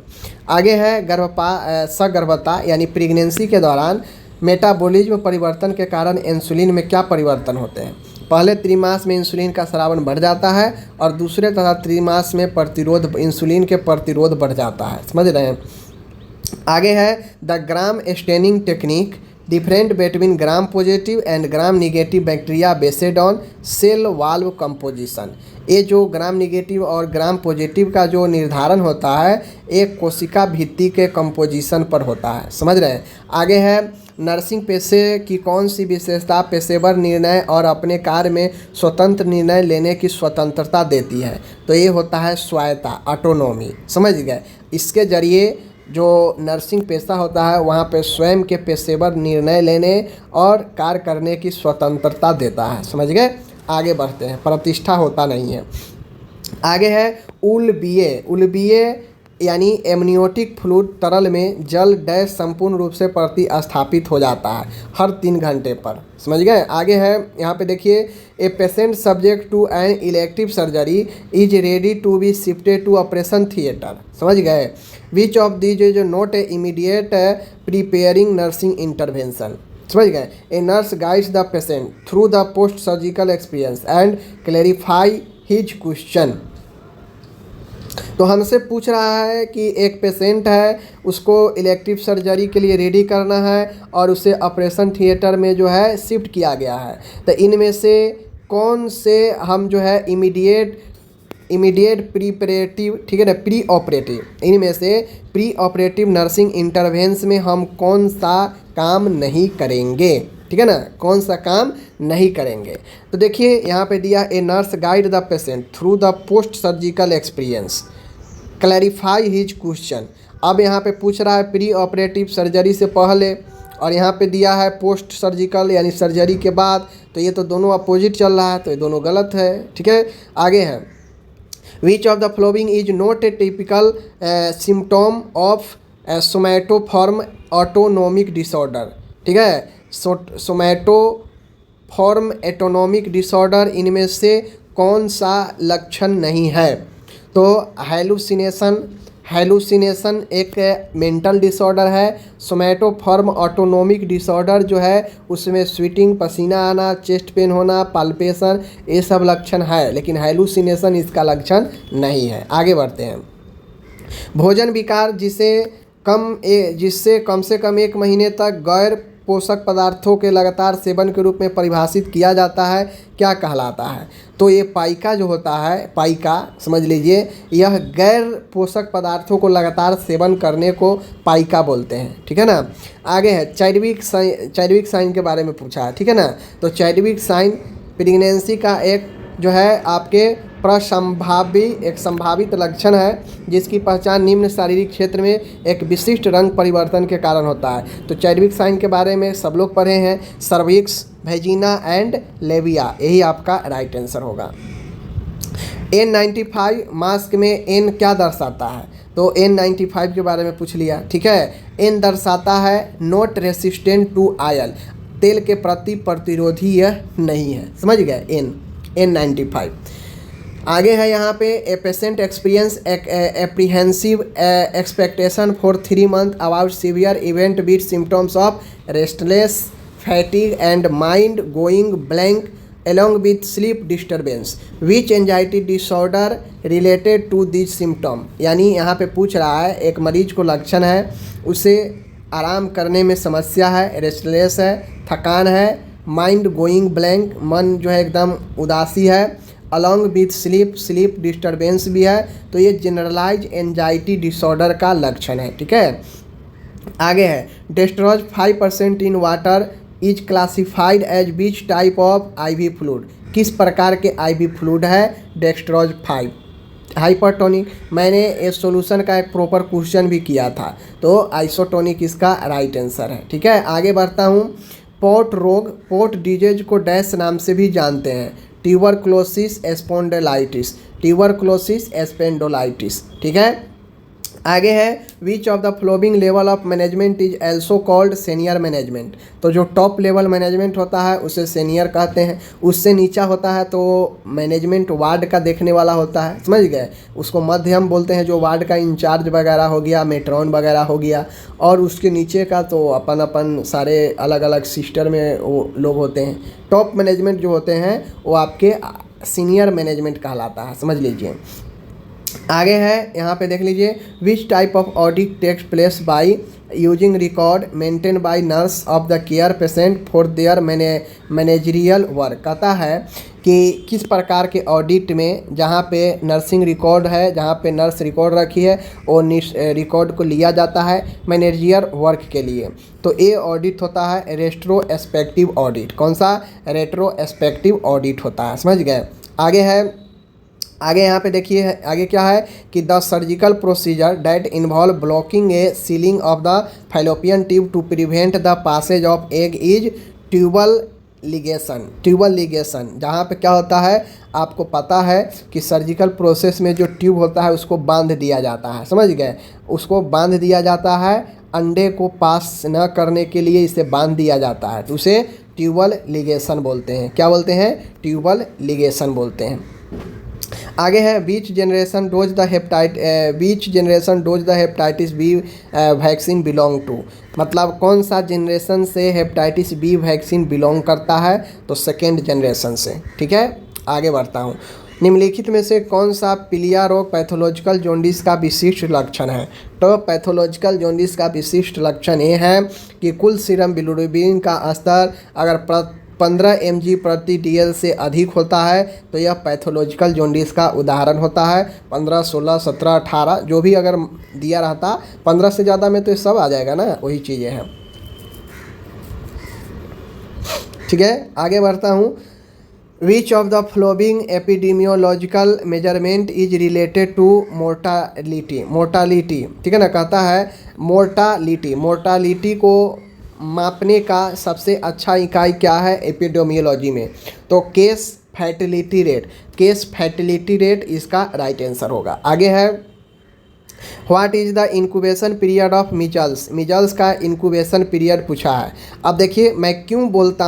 आगे है सगर्भता यानी प्रेगनेंसी के दौरान मेटाबॉलिज्म परिवर्तन के कारण इंसुलिन में क्या परिवर्तन होते हैं। पहले त्रिमास में इंसुलिन का स्रावन बढ़ जाता है और दूसरे तथा त्रिमास में इंसुलिन के प्रतिरोध बढ़ जाता है। समझ रहे हैं। आगे है the gram staining technique, different between gram positive and gram negative bacteria based on sale valve composition. ये जो ग्राम निगेटिव और ग्राम पॉजिटिव का जो निर्धारण होता है एक कोशिका भित्ति के कंपोजिशन पर होता है। समझ रहे हैं। आगे है नर्सिंग पेशे की कौन सी विशेषता पेशेवर निर्णय और अपने कार्य में स्वतंत्र निर्णय लेने की स्वतंत्रता देती है। तो ये होता है स्वायत्ता, ऑटोनॉमी। समझ गए। इसके जरिए जो नर्सिंग पेशा होता है वहाँ पे स्वयं के पेशेवर निर्णय लेने और कार्य करने की स्वतंत्रता देता है। समझ गए। आगे बढ़ते हैं। प्रतिष्ठा होता नहीं है। आगे है उलबिए यानी एमनियोटिक फ्लूइड तरल में जल डैश संपूर्ण रूप से प्रतिस्थापित हो जाता है हर 3 घंटे पर। समझ गए। आगे है यहाँ पे देखिए, a patient subject to an elective surgery is ready to be shifted to operation theatre. समझ गए। Which of these is not a immediate preparing nursing intervention. समझ गए। A nurse guides the patient through the post surgical experience and clarify his question. तो हमसे पूछ रहा है कि एक पेशेंट है, उसको इलेक्टिव सर्जरी के लिए रेडी करना है और उसे ऑपरेशन थिएटर में जो है शिफ्ट किया गया है। तो इनमें से कौन से हम जो है इमीडिएट प्रीपरेटिव, ठीक है ना, प्री ऑपरेटिव, इनमें से प्री ऑपरेटिव नर्सिंग इंटरवेंस में हम कौन सा काम नहीं करेंगे। ठीक है ना, कौन सा काम नहीं करेंगे। तो देखिए यहाँ पे दिया, a nurse guide the patient through the post surgical experience clarify his question. अब यहाँ पे पूछ रहा है प्री ऑपरेटिव सर्जरी से पहले और यहाँ पे दिया है पोस्ट सर्जिकल यानी सर्जरी के बाद। तो ये तो दोनों अपोजिट चल रहा है, तो ये दोनों गलत है। ठीक है। आगे है which of the following is not A typical symptom of somatoform autonomic disorder. ठीक है, सोमैटोफॉर्म एटोनोमिक डिसऑर्डर, इनमें से कौन सा लक्षण नहीं है। तो हेलुसिनेशन, हेलुसिनेशन एक मेंटल डिसऑर्डर है। सोमैटोफॉर्म ऑटोनोमिक डिसऑर्डर जो है उसमें स्वेटिंग, पसीना आना, चेस्ट पेन होना, पाल्पेशन, ये सब लक्षण है, लेकिन हेलुसिनेशन इसका लक्षण नहीं है। आगे बढ़ते हैं। भोजन विकार जिससे कम से कम 1 महीने तक गैर पोषक पदार्थों के लगातार सेवन के रूप में परिभाषित किया जाता है, क्या कहलाता है? तो ये पाइका जो होता है, पाइका समझ लीजिए, यह गैर पोषक पदार्थों को लगातार सेवन करने को पाइका बोलते हैं। ठीक है ना। आगे है चैडविक साइन के बारे में पूछा है। ठीक है ना। तो चैडविक साइन प्रेगनेंसी का एक जो है आपके एक संभावित लक्षण है, जिसकी पहचान निम्न शारीरिक क्षेत्र में एक विशिष्ट रंग परिवर्तन के कारण होता है। तो चैडविक साइन के बारे में सब लोग पढ़े हैं, सर्विक्स, वेजिना एंड लेबिया, यही आपका राइट आंसर होगा। N95 मास्क में N क्या दर्शाता है? तो N95 के बारे में पूछ लिया। ठीक है। N दर्शाता है नॉट रेसिस्टेंट टू ऑयल, तेल के प्रति प्रतिरोधी यह नहीं है। समझ गए? N95। आगे है यहाँ पे a patient experience apprehensive expectation for 3 months about severe event with symptoms of restless, fatigue and mind going blank along with sleep disturbance which anxiety disorder related to these symptom। यानी यहाँ पे पूछ रहा है एक मरीज को लक्षण है, उसे आराम करने में समस्या है, रेस्टलेस है, थकान है, माइंड गोइंग ब्लैंक, मन जो है एकदम उदासी है, अलॉन्ग विथ स्लीप डिस्टर्बेंस भी है। तो ये जनरलाइज एंजाइटी डिसऑर्डर का लक्षण है। ठीक है। आगे है dextrose 5% in water is classified as which type of IV fluid, किस प्रकार के आईवी फ्लूइड है? Dextrose 5 hypertonic. मैंने इस सॉल्यूशन का एक प्रॉपर क्वेश्चन भी किया था, तो आइसोटोनिक इसका राइट आंसर है। ठीक है। आगे बढ़ता हूँ। पोर्ट रोग, पोर्ट डिजीज को डैश नाम से भी जानते हैं, ट्यूबरक्लोसिस स्पॉन्डिलाइटिस, ट्यूबरक्लोसिस स्पॉन्डिलाइटिस। ठीक है। आगे है which of the flowing level of management is also called senior management. तो जो टॉप लेवल मैनेजमेंट होता है उसे सीनियर कहते हैं, उससे नीचा होता है तो मैनेजमेंट वार्ड का देखने वाला होता है। समझ गए? उसको मध्यम बोलते हैं, जो वार्ड का इंचार्ज वगैरह हो गया, मेट्रॉन वगैरह हो गया, और उसके नीचे का तो अपन सारे अलग अलग सिस्टर में वो लोग होते हैं। टॉप मैनेजमेंट जो होते हैं वो आपके सीनियर मैनेजमेंट कहलाता है। समझ लीजिए। आगे है यहाँ पे देख लीजिए, which type of audit takes place by using record maintain by nurse of the care patient for their managerial work. कहता है कि किस प्रकार के ऑडिट में जहाँ पे नर्सिंग रिकॉर्ड है, जहाँ पे नर्स रिकॉर्ड रखी है, और रिकॉर्ड को लिया जाता है मैनेजरियल वर्क के लिए। तो ये ऑडिट होता है रेट्रोस्पेक्टिव ऑडिट। कौन सा? रेट्रोस्पेक्टिव ऑडिट होता है। समझ गए? आगे यहाँ पे देखिए, आगे क्या है कि the surgical procedure that involve blocking a sealing of the fallopian tube to prevent the passage of egg is tubal ligation. जहाँ पे क्या होता है, आपको पता है कि सर्जिकल प्रोसेस में जो ट्यूब होता है उसको बांध दिया जाता है। समझ गए? उसको बांध दिया जाता है, अंडे को पास न करने के लिए इसे बांध दिया जाता है, तो उसे ट्यूबल लिगेशन बोलते हैं। क्या बोलते हैं? ट्यूबल लिगेशन बोलते हैं। आगे है which generation does the hepatitis B vaccine belong to. मतलब कौन सा जनरेशन से हेपेटाइटिस बी वैक्सीन बिलोंग करता है? तो सेकेंड जनरेशन से। ठीक है। आगे बढ़ता हूँ। निम्नलिखित में से कौन सा पीलिया रोग पैथोलॉजिकल जॉन्डिस का विशिष्ट लक्षण है? तो पैथोलॉजिकल जॉन्डिस का विशिष्ट लक्षण ये है कि कुल सीरम बिलिरुबिन का स्तर अगर 15 mg प्रति DL से अधिक होता है तो यह पैथोलॉजिकल जॉन्डिस का उदाहरण होता है। 15, 16, 17, 18 जो भी अगर दिया रहता, 15 से ज़्यादा में तो ये सब आ जाएगा ना, वही चीज़ें हैं। ठीक है। आगे बढ़ता हूँ। Which of the following epidemiological measurement is related to mortality. ठीक है ना। कहता है मोर्टालिटी को मापने का सबसे अच्छा इकाई क्या है एपिडेमियोलॉजी में? तो केस फैटिलिटी रेट इसका राइट आंसर होगा। आगे है what is the incubation period of measles का इंक्यूबेशन पीरियड पूछा है। अब देखिए मैं क्यों बोलता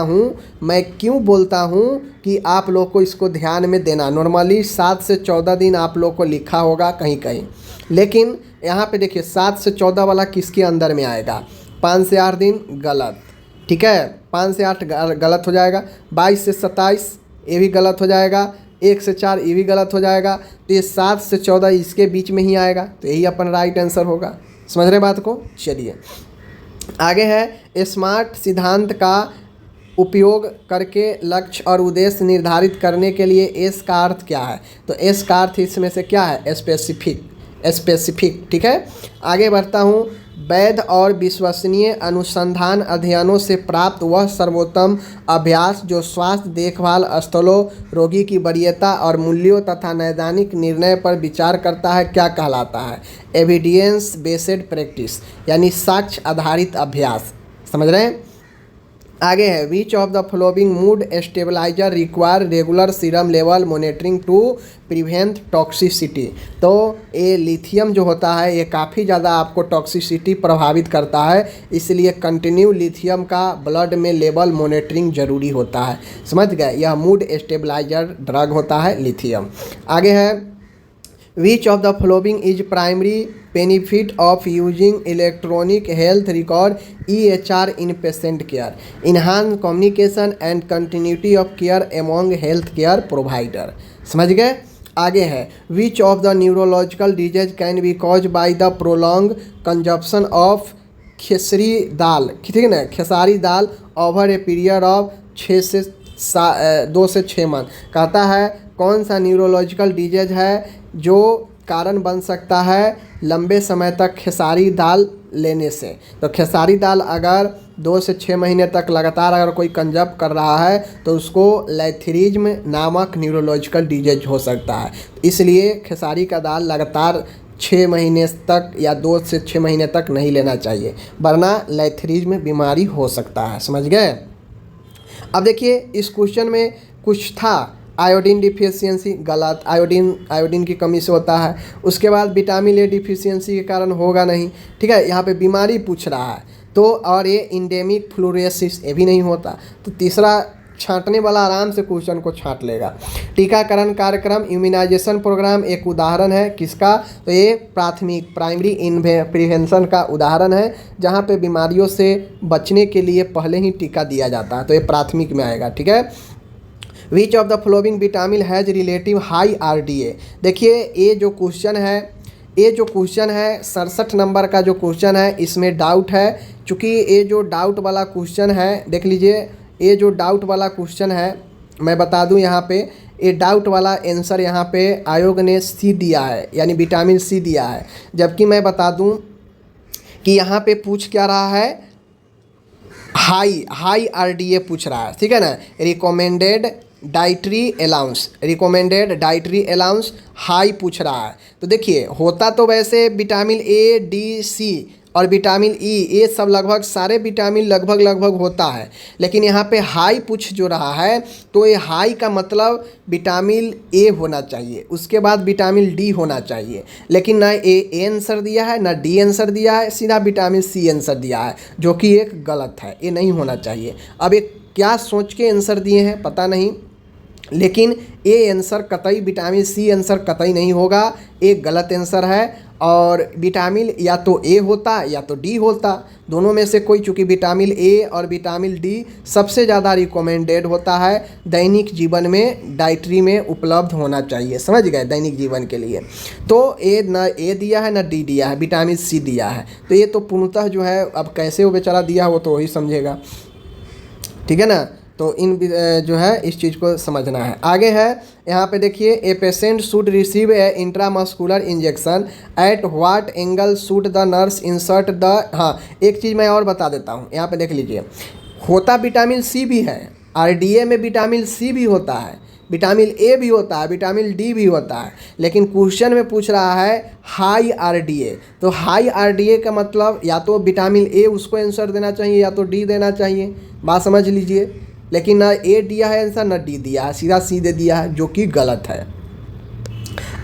हूँ कि आप लोग को इसको ध्यान में देना। नॉर्मली 7 से 14 दिन आप लोग को लिखा होगा कहीं कहीं, लेकिन यहाँ पे देखिए 7 से 14 वाला किसके अंदर में आएगा, 5 से 8 दिन गलत, ठीक है, 5 से 8 गलत हो जाएगा, 22 से 27 ये भी गलत हो जाएगा, 1 से 4 ये भी गलत हो जाएगा, तो ये 7 से 14 इसके बीच में ही आएगा, तो यही अपन राइट आंसर होगा। समझ रहे बात को। चलिए आगे है, स्मार्ट सिद्धांत का उपयोग करके लक्ष्य और उद्देश्य निर्धारित करने के लिए एस का अर्थ क्या है, तो एस का अर्थ इसमें से क्या है, स्पेसिफिक, ठीक है। आगे बढ़ता हूँ, वैध और विश्वसनीय अनुसंधान अध्ययनों से प्राप्त वह सर्वोत्तम अभ्यास जो स्वास्थ्य देखभाल स्थलों, रोगी की वरीयता और मूल्यों तथा नैदानिक निर्णय पर विचार करता है, क्या कहलाता है, एविडेंस बेस्ड प्रैक्टिस, यानी साक्ष्य आधारित अभ्यास। समझ रहे हैं। आगे है, which of the following mood stabiliser require regular serum level monitoring to prevent toxicity, तो ये लिथियम जो होता है ये काफ़ी ज़्यादा आपको टॉक्सिसिटी प्रभावित करता है, इसलिए कंटिन्यू लिथियम का ब्लड में लेवल मॉनिटरिंग जरूरी होता है। समझ गए, यह मूड स्टेबलाइजर ड्रग होता है लिथियम। आगे है, which of the following is primary benefit of using electronic health record EHR in patient care, enhance communication and continuity of care among health care provider. समझ गए। आगे है, which of the neurological disease can be cause by the prolong consumption of khesari dal, ठीक है ना, khesari dal over a period of 2 से 6 month. कहता है कौन सा न्यूरोलॉजिकल डिजीज है जो कारण बन सकता है लंबे समय तक खेसारी दाल लेने से, तो खेसारी दाल अगर 2 से 6 महीने तक लगातार अगर कोई कंजप कर रहा है तो उसको लैथरिज्म नामक न्यूरोलॉजिकल डिजीज हो सकता है, इसलिए खेसारी का दाल लगातार 6 महीने तक या 2 से 6 महीने तक नहीं लेना चाहिए, वरना लैथरिज्म बीमारी हो सकता है। समझ गए। अब देखिए इस क्वेश्चन में कुछ था, आयोडीन डिफिशियंसी, गलत, आयोडीन की कमी से होता है। उसके बाद विटामिन ए डिफिशियंसी के कारण होगा नहीं, ठीक है, यहाँ पे बीमारी पूछ रहा है तो, और ये इंडेमिक फ्लोरोसिस ये भी नहीं होता, तो तीसरा छांटने वाला आराम से क्वेश्चन को छांट लेगा। टीकाकरण कार्यक्रम इम्यूनाइजेशन प्रोग्राम एक उदाहरण है किसका, तो ये प्राइमरी प्रिवेंशन का उदाहरण है, जहाँ पे बीमारियों से बचने के लिए पहले ही टीका दिया जाता है, तो ये प्राथमिक में आएगा, ठीक है। Which of the following vitamin has relative high RDA, देखिए ये जो क्वेश्चन है 67 नंबर का जो क्वेश्चन है, इसमें डाउट है, चूँकि ये जो डाउट वाला क्वेश्चन है, देख लीजिए ये जो डाउट वाला क्वेश्चन है, मैं बता दूं यहाँ पे, ये डाउट वाला आंसर यहाँ पे आयोग ने C दिया है, यानी विटामिन C दिया है, जबकि मैं बता दूं कि यहाँ पे पूछ क्या रहा है, हाई RDA पूछ रहा है, ठीक है ना। रिकमेंडेड डाइटरी अलाउंस हाई पूछ रहा है, तो देखिए होता तो वैसे विटामिन A, D, C और विटामिन E ये सब लगभग सारे विटामिन लगभग होता है, लेकिन यहाँ पे हाई पूछ जो रहा है, तो ये हाई का मतलब विटामिन A होना चाहिए, उसके बाद विटामिन D होना चाहिए, लेकिन ना ए आंसर दिया है ना D आंसर दिया है, सीधा विटामिन C आंसर दिया है, जो कि एक गलत है, ये नहीं होना चाहिए। अब ये क्या सोच के आंसर दिए हैं पता नहीं, लेकिन ये आंसर कतई विटामिन C आंसर कतई नहीं होगा, एक गलत आंसर है, और विटामिन या तो A होता या तो D होता, दोनों में से कोई, चूँकि विटामिन A और विटामिन D सबसे ज़्यादा रिकमेंडेड होता है, दैनिक जीवन में डाइटरी में उपलब्ध होना चाहिए। समझ गए, दैनिक जीवन के लिए, तो ये ना A दिया है ना D दिया है, विटामिन C दिया है, तो ये तो पूर्णतः जो है, अब कैसे वो बेचारा दिया वो तो वही समझेगा, ठीक है ना। तो इन जो है इस चीज़ को समझना है। आगे है यहाँ पे देखिए, a patient should receive A intramuscular injection at what angle should the nurse insert the, हाँ एक चीज़ मैं और बता देता हूँ, यहाँ पे देख लीजिए, होता विटामिन C भी है, RDA में विटामिन C भी होता है, विटामिन A भी होता है, विटामिन D भी होता है, लेकिन क्वेश्चन में पूछ रहा है हाई RDA, तो हाई RDA का मतलब या तो विटामिन A उसको आंसर देना चाहिए या तो D देना चाहिए, बात समझ लीजिए, लेकिन ना A दिया है आंसर ना D दिया है, सीधा C दे दिया है, जो कि गलत है।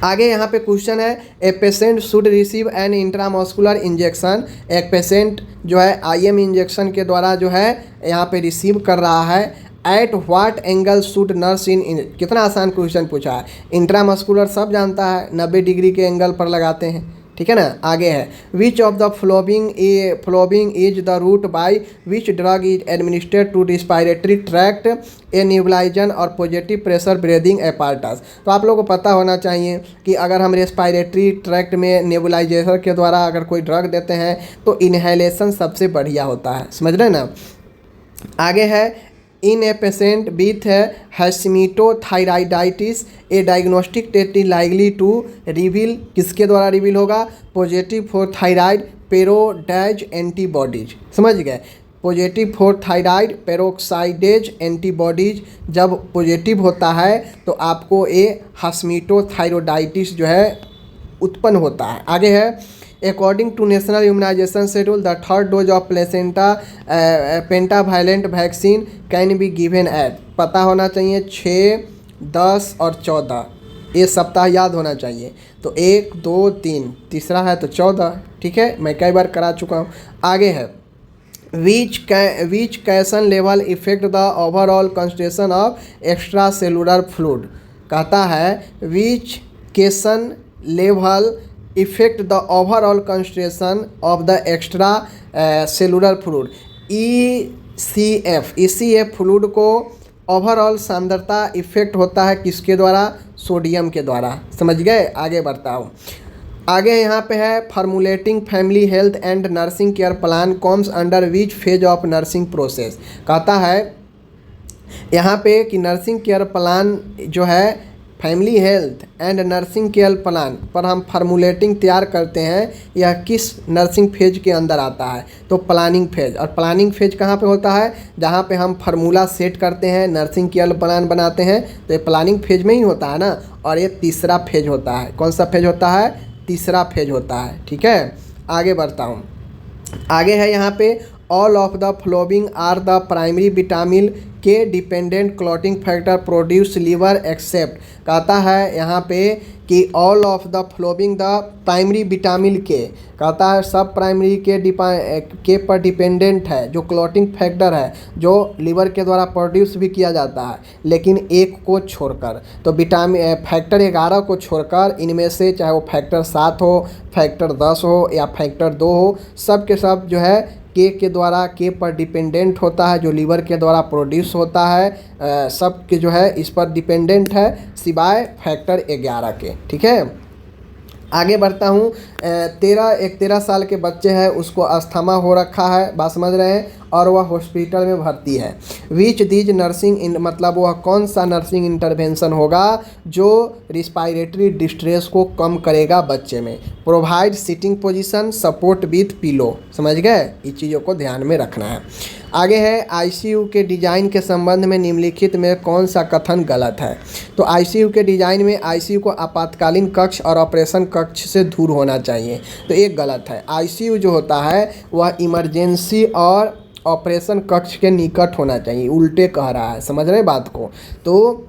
आगे यहाँ पे क्वेश्चन है, a patient should receive an intramuscular injection, एक पेशेंट जो है IM इंजेक्शन के द्वारा जो है यहाँ पे रिसीव कर रहा है, at what angle should nurse इन, कितना आसान क्वेश्चन पूछा है, इंट्रामस्कुलर सब जानता है 90 डिग्री के एंगल पर लगाते हैं, ठीक है ना। आगे है which of the following is the route by which drug is administered to respiratory tract a nebulisation और पॉजिटिव प्रेशर ब्रीदिंग एपार्टस। तो आप लोगों को पता होना चाहिए कि अगर हम रेस्पायरेटरी ट्रैक्ट में नेबुलाइजेशन के द्वारा अगर कोई ड्रग देते हैं तो इनहेलेशन सबसे बढ़िया होता है, समझ रहे हैं ना। आगे है in a patient with Hashimoto thyroiditis a diagnostic test is likely to reveal, किसके द्वारा रिवील होगा, positive for thyroid peroxidase antibodies, समझ गए। Positive for thyroid peroxidase antibodies जब पॉजिटिव होता है तो आपको ये हैशमीटोथायराइडाइटिस जो है उत्पन्न होता है। आगे है according to national immunisation schedule the third dose of placenta pentavalent vaccine can be given at, पता होना चाहिए 6, 10 और 14, ये सप्ताह याद होना चाहिए। तो 1, 2, 3, तीसरा है तो 14, ठीक है, मैं कई बार करा चुका हूँ। आगे है विच कैसन level effect the overall concentration of extra cellular fluid, कहता है विच कैसन level effect the overall concentration of the extra cellular fluid. ECF fluid को ओवरऑल सांद्रता इफेक्ट होता है किसके द्वारा, सोडियम के द्वारा, समझ गए। आगे बढ़ता हूँ। आगे यहाँ पे है formulating family health and nursing care plan comes under which phase of nursing process, कहता है यहाँ पे कि नर्सिंग केयर प्लान जो है family health and nursing care plan पर हम फार्मुलेटिंग तैयार करते हैं, यह किस नर्सिंग फेज के अंदर आता है, तो प्लानिंग फेज। और प्लानिंग फेज कहाँ पे होता है, जहाँ पे हम फार्मूला सेट करते हैं, नर्सिंग केयर प्लान बनाते हैं, तो ये प्लानिंग फेज में ही होता है ना। और ये तीसरा फेज होता है, कौन सा फेज होता है, तीसरा फेज होता है, ठीक है। आगे बढ़ता हूँ। आगे है यहाँ पे all of the following are the primary vitamin K dependent clotting factor produce liver except, कहता है यहाँ पे कि all of the following the primary vitamin K, कहता है सब प्राइमरी के पर डिपेंडेंट है जो क्लॉटिंग फैक्टर है जो लीवर के द्वारा प्रोड्यूस भी किया जाता है, लेकिन एक को छोड़कर, तो विटामिन फैक्टर 11 को छोड़कर इनमें से चाहे वो फैक्टर 7 हो, फैक्टर 10 हो या फैक्टर 2 हो, सब के सब जो है के द्वारा के पर डिपेंडेंट होता है, जो लीवर के द्वारा प्रोड्यूस होता है, सब के जो है इस पर डिपेंडेंट है सिवाय फैक्टर 11 के, ठीक है। आगे बढ़ता हूँ। 13 साल के बच्चे हैं, उसको अस्थमा हो रखा है, बात समझ रहे हैं, और वह हॉस्पिटल में भर्ती है। विच दीज नर्सिंग मतलब वह कौन सा नर्सिंग इंटरवेंशन होगा जो रिस्पायरेटरी डिस्ट्रेस को कम करेगा बच्चे में। Provide sitting position support with pillow, समझ गए, इस चीज़ों को ध्यान में रखना है। आगे है आईसीयू के डिज़ाइन के संबंध में निम्नलिखित में कौन सा कथन गलत है। तो आईसीयू के डिज़ाइन में आईसीयू को आपातकालीन कक्ष और ऑपरेशन कक्ष से दूर होना चाहिए, तो एक गलत है। आईसीयू जो होता है वह इमरजेंसी और ऑपरेशन कक्ष के निकट होना चाहिए, उल्टे कह रहा है, समझ रहे हैं बात को। तो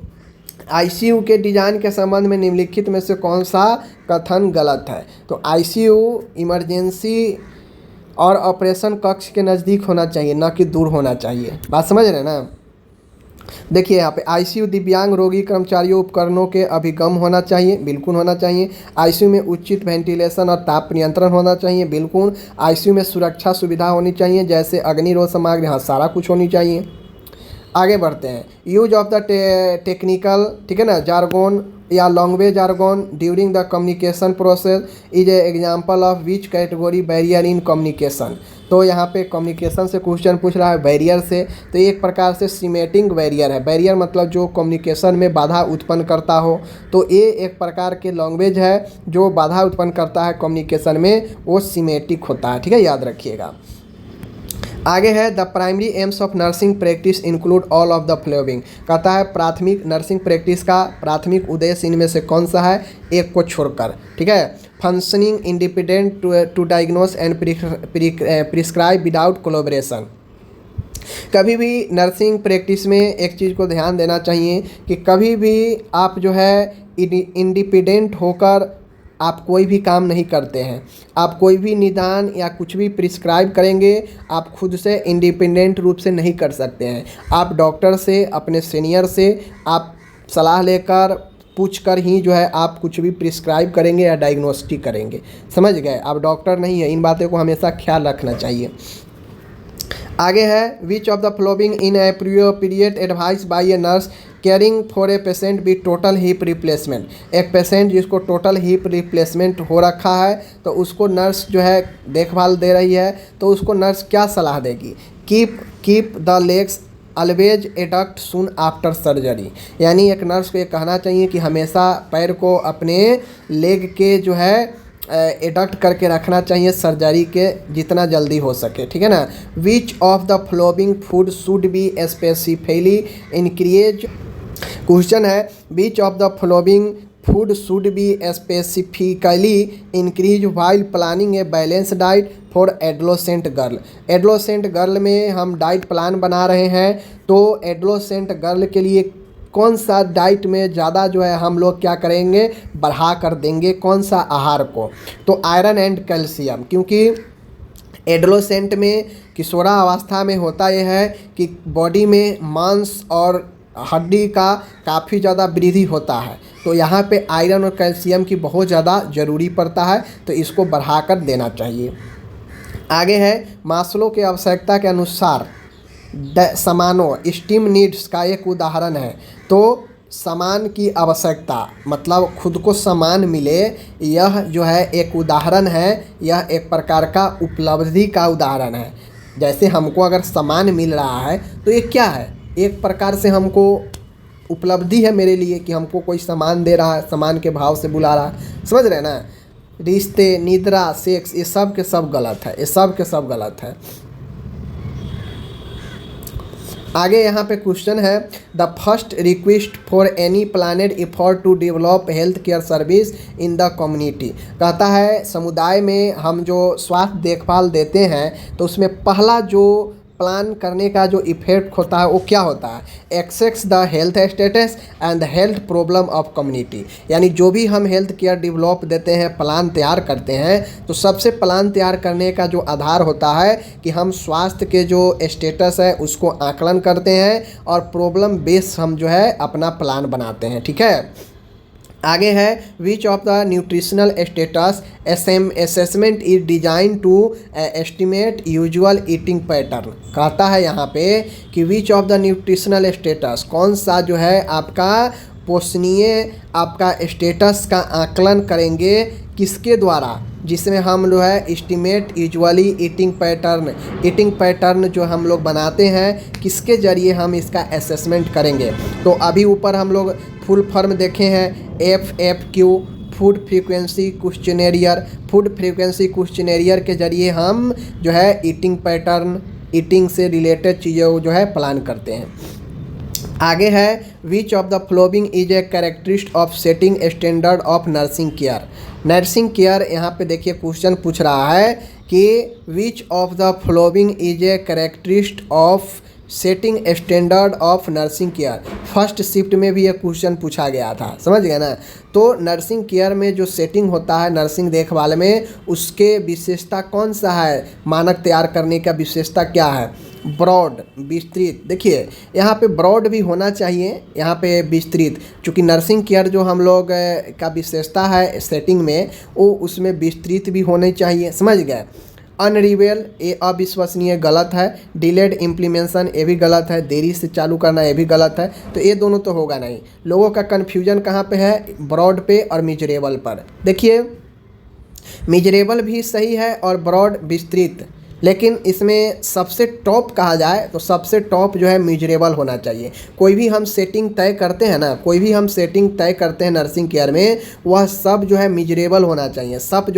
आईसीयू के डिज़ाइन के संबंध में निम्नलिखित में से कौन सा कथन गलत है, तो आईसीयू इमरजेंसी और ऑपरेशन कक्ष के नज़दीक होना चाहिए, ना कि दूर होना चाहिए, बात समझ रहे हैं ना। देखिए यहाँ पे आईसीयू दिव्यांग रोगी कर्मचारियों उपकरणों के अभिगम होना चाहिए, बिल्कुल होना चाहिए। आईसीयू में उचित वेंटिलेशन और ताप नियंत्रण होना चाहिए, बिल्कुल। आईसीयू में सुरक्षा सुविधा होनी चाहिए, जैसे अग्निरोध सामग्री, हाँ सारा कुछ होनी चाहिए। आगे बढ़ते हैं। यूज ऑफ द टेक्निकल, ठीक है ना, जार्गोन या language jargon during the communication process is a example of which category barrier in communication. तो यहाँ पे कम्युनिकेशन से क्वेश्चन पूछ रहा है बैरियर से, तो एक प्रकार से सीमेटिंग बैरियर है। बैरियर मतलब जो कम्युनिकेशन में बाधा उत्पन्न करता हो, तो ये एक प्रकार के लैंग्वेज है जो बाधा उत्पन्न करता है कम्युनिकेशन में, वो सीमेटिक होता है, ठीक है, याद रखिएगा। आगे है the primary AIIMS of nursing practice include all of the flowing, कहता है प्राथमिक नर्सिंग प्रैक्टिस का प्राथमिक उद्देश्य इनमें से कौन सा है, एक को छोड़कर, ठीक है। Functioning independent to diagnose and prescribe without collaboration. कभी भी नर्सिंग प्रैक्टिस में एक चीज़ को ध्यान देना चाहिए कि कभी भी आप जो है इंडिपेंडेंट होकर आप कोई भी काम नहीं करते हैं। आप कोई भी निदान या कुछ भी प्रिस्क्राइब करेंगे, आप खुद से इंडिपेंडेंट रूप से नहीं कर सकते हैं। आप डॉक्टर से, अपने सीनियर से आप सलाह लेकर पूछकर ही जो है आप कुछ भी प्रिस्क्राइब करेंगे या डायग्नोस्टिक करेंगे, समझ गए। आप डॉक्टर नहीं है, इन बातों को हमेशा ख्याल रखना चाहिए। आगे है, which of the following in appropriate advice by a nurse caring for a patient with total hip replacement. एक पेशेंट जिसको टोटल हिप रिप्लेसमेंट हो रखा है तो उसको नर्स जो है देखभाल दे रही है, तो उसको नर्स क्या सलाह देगी? Keep the legs always adduct soon after surgery. यानी एक नर्स को ये कहना चाहिए कि हमेशा पैर को अपने लेग के जो है एडक्ट करके रखना चाहिए सर्जरी के जितना जल्दी हो सके, ठीक है ना। Which of the following food should be specifically increase. Question है, which of the following food should be specifically increase while planning a balance diet for adolescent girl. Adolescent girl में हम डाइट प्लान बना रहे हैं, तो adolescent girl के लिए कौन सा डाइट में ज़्यादा जो है हम लोग क्या करेंगे, बढ़ा कर देंगे कौन सा आहार को? तो आयरन एंड कैल्शियम, क्योंकि एडोलेसेंट में किशोरावस्था में होता यह है कि बॉडी में मांस और हड्डी का काफ़ी ज़्यादा वृद्धि होता है, तो यहाँ पे आयरन और कैल्शियम की बहुत ज़्यादा ज़रूरी पड़ता है, तो इसको बढ़ाकर देना चाहिए। आगे है, मास्लो के आवश्यकता के अनुसार समानों स्टीम नीड्स का एक उदाहरण है। तो समान की आवश्यकता मतलब खुद को समान मिले, यह जो है एक उदाहरण है, यह एक प्रकार का उपलब्धि का उदाहरण है। जैसे हमको अगर समान मिल रहा है तो ये क्या है, एक प्रकार से हमको उपलब्धि है मेरे लिए कि हमको कोई सामान दे रहा है, सामान के भाव से बुला रहा है, समझ रहे हैं ना। रिश्ते, निद्रा, सेक्स, ये सब के सब गलत है, ये सब के सब गलत है। आगे यहाँ पे क्वेश्चन है, the first request for any planned effort to develop health care service in the community. कहता है समुदाय में हम जो स्वास्थ्य देखभाल देते हैं तो उसमें पहला जो प्लान करने का जो इफेक्ट होता है वो क्या होता है? Assess the health status and the health problem of community. यानी जो भी हम हेल्थ केयर डेवलप देते हैं, प्लान तैयार करते हैं, तो सबसे प्लान तैयार करने का जो आधार होता है कि हम स्वास्थ्य के जो स्टेटस है उसको आकलन करते हैं और प्रॉब्लम बेस हम जो है अपना प्लान बनाते हैं, ठीक है। आगे है, which of the nutritional status assessment is design to estimate usual eating pattern. कहता है यहाँ पे कि which of the nutritional status, कौन सा जो है आपका पोषणीय आपका स्टेटस का आकलन करेंगे किसके द्वारा, जिसमें हम जो है एस्टिमेट यूजुअली ईटिंग पैटर्न जो हम लोग बनाते हैं किसके ज़रिए हम इसका असेसमेंट करेंगे। तो अभी ऊपर हम लोग फुल फॉर्म देखे हैं, FFQ फूड फ्रीक्वेंसी क्वेश्चनेरियर के ज़रिए हम जो है ईटिंग पैटर्न, ईटिंग से रिलेटेड चीज़ों जो है प्लान करते हैं। आगे है, which of the following is a characteristic of setting standard of nursing care. Nursing care यहाँ पे देखिए क्वेश्चन पूछ रहा है कि which of the following is a characteristic of setting standard of nursing care. First shift में भी ये क्वेश्चन पूछा गया था, समझ गए ना। तो नर्सिंग केयर में जो सेटिंग होता है नर्सिंग देखभाल में, उसके विशेषता कौन सा है, मानक तैयार करने का विशेषता क्या है? ब्रॉड, विस्तृत। देखिए यहाँ पे ब्रॉड भी होना चाहिए, यहाँ पे विस्तृत, चूँकि नर्सिंग केयर जो हम लोग का विशेषता है सेटिंग में, वो उसमें विस्तृत भी होनी चाहिए, समझ गए। अनरिवेल, ये अविश्वसनीय, गलत है। डिलेड इम्प्लीमेंशन, ये भी गलत है। देरी से चालू करना, ये भी गलत है। तो ये दोनों तो होगा नहीं। लोगों का कन्फ्यूजन कहाँ पे है? ब्रॉड पे और मिजरेबल पर। देखिए मिजरेबल भी सही है और ब्रॉड विस्तृत, लेकिन इसमें सबसे टॉप कहा जाए तो सबसे टॉप जो है मिजरेबल होना चाहिए। कोई भी हम सेटिंग तय करते हैं ना, कोई भी हम सेटिंग तय करते हैं नर्सिंग केयर में, वह सब जो है मिजरेबल होना चाहिए, सब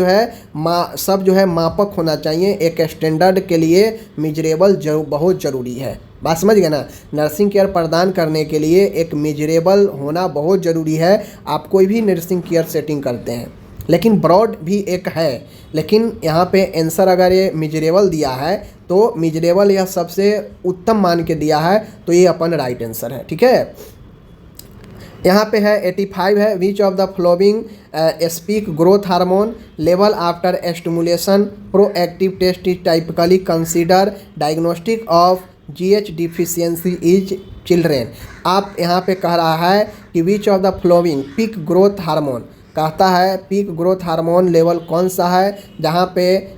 जो है मापक होना चाहिए। एक स्टैंडर्ड के लिए मिजरेबल बहुत ज़रूरी है। बात समझ गए ना। नर्सिंग केयर प्रदान करने के लिए एक मिजरेबल होना बहुत ज़रूरी है। आप कोई भी नर्सिंग केयर सेटिंग करते हैं, लेकिन ब्रॉड भी एक है, लेकिन यहाँ पे आंसर अगर ये मिजरेबल दिया है तो मिजरेबल यह सबसे उत्तम मान के दिया है, तो ये अपन राइट आंसर है, ठीक है। यहाँ पे है 85 है, which of the following peak growth hormone level after stimulation proactive test is typically consider diagnostic of GH deficiency is children. आप यहाँ पे कह रहा है कि which of the following peak growth hormone, कहता है पीक ग्रोथ हार्मोन लेवल कौन सा है, जहाँ पे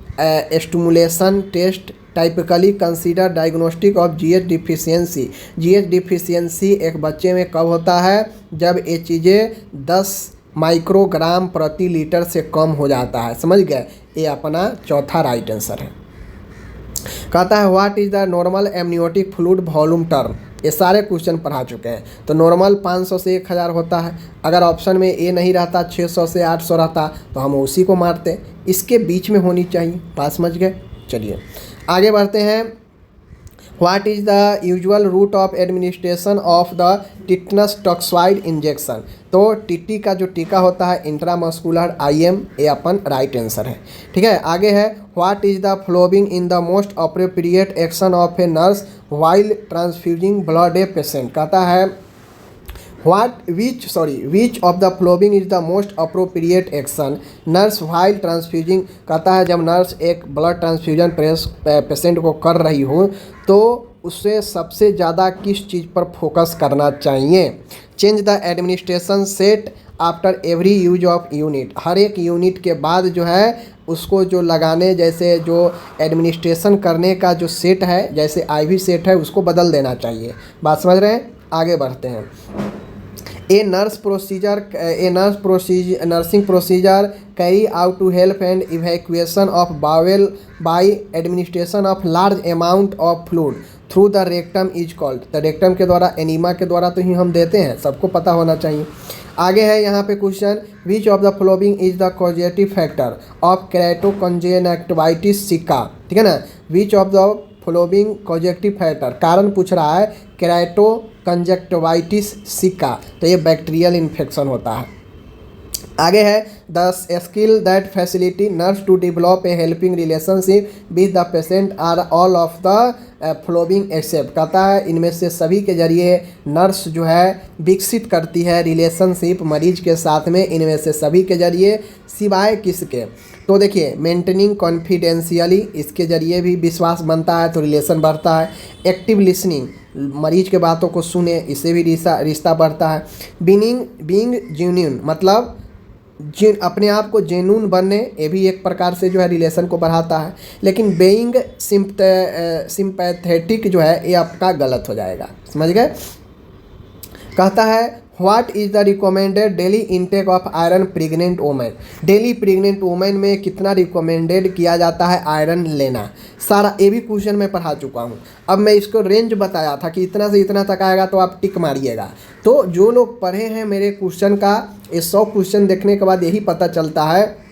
stimulation test typically consider diagnostic of GH deficiency. GH deficiency एक बच्चे में कब होता है, जब ये चीज़ें 10 माइक्रोग्राम प्रति लीटर से कम हो जाता है। समझ गए, ये अपना चौथा राइट आंसर है। कहता है what is the normal amniotic fluid volume term. ये सारे क्वेश्चन पढ़ा चुके हैं। तो नॉर्मल 500 से 1000 होता है। अगर ऑप्शन में ए नहीं रहता, 600 से 800 रहता, तो हम उसी को मारते। इसके बीच में होनी चाहिए। बात समझ गए। चलिए आगे बढ़ते हैं। What is the usual route of administration of the tetanus toxoid injection. तो टीटी का जो टीका होता है इंट्रामस्कुलर IM, ये अपन राइट आंसर है। ठीक है, आगे है what is the following in the most appropriate action of a nurse while transfusing blood a patient. कहता है which of the following is the most appropriate action nurse while transfusing. कहता है जब नर्स एक ब्लड ट्रांसफ्यूजन पेशेंट को कर रही हो तो उससे सबसे ज़्यादा किस चीज़ पर फोकस करना चाहिए। Change the administration set after every use of unit. हर एक यूनिट के बाद जो है उसको जो लगाने, जैसे जो एडमिनिस्ट्रेशन करने का जो सेट है, जैसे IV सेट है, उसको बदल देना चाहिए। बात समझ रहे हैं। आगे बढ़ते हैं। Nursing procedure carry out to help and evacuation of bowel by administration of large amount of fluid through the rectum is called. तो रेक्टम के द्वारा, एनीमा के द्वारा तो ही हम देते हैं, सबको पता होना चाहिए। आगे है यहाँ पे question which of the following is the causative factor of keratoconjunctivitis sicca. ठीक है ना, which of the following causative factor, कारण पूछ रहा है केराटोकंजक्टिवाइटिस सिका, तो ये बैक्टीरियल इन्फेक्शन होता है। आगे है the skill that facility nurse to develop a helping relationship with the patient are all of the following except. कहता है इनमें से सभी के जरिए नर्स जो है विकसित करती है रिलेशनशिप मरीज के साथ में, इनमें से सभी के जरिए सिवाय किसके। तो देखिए मेंटेनिंग कॉन्फिडेंशियली, इसके जरिए भी विश्वास बनता है तो रिलेशन बढ़ता है। एक्टिव लिसनिंग, मरीज के बातों को सुने, इससे भी रिश्ता बढ़ता है। बीइंग जेन्युइन, मतलब अपने आप को जेन्युइन बनने, ये भी एक प्रकार से जो है रिलेशन को बढ़ाता है। लेकिन बेइंग सिंपैथेटिक जो है ये आपका गलत हो जाएगा। समझ गए। कहता है what is the recommended daily intake of iron pregnant women. Daily pregnant women में कितना रिकमेंडेड किया जाता है आयरन लेना, सारा ये भी क्वेश्चन मैं पढ़ा चुका हूँ। अब मैं इसको रेंज बताया था कि इतना से इतना तक आएगा तो आप टिक मारिएगा। तो जो लोग पढ़े हैं मेरे क्वेश्चन का, ये 100 क्वेश्चन देखने के बाद यही पता चलता है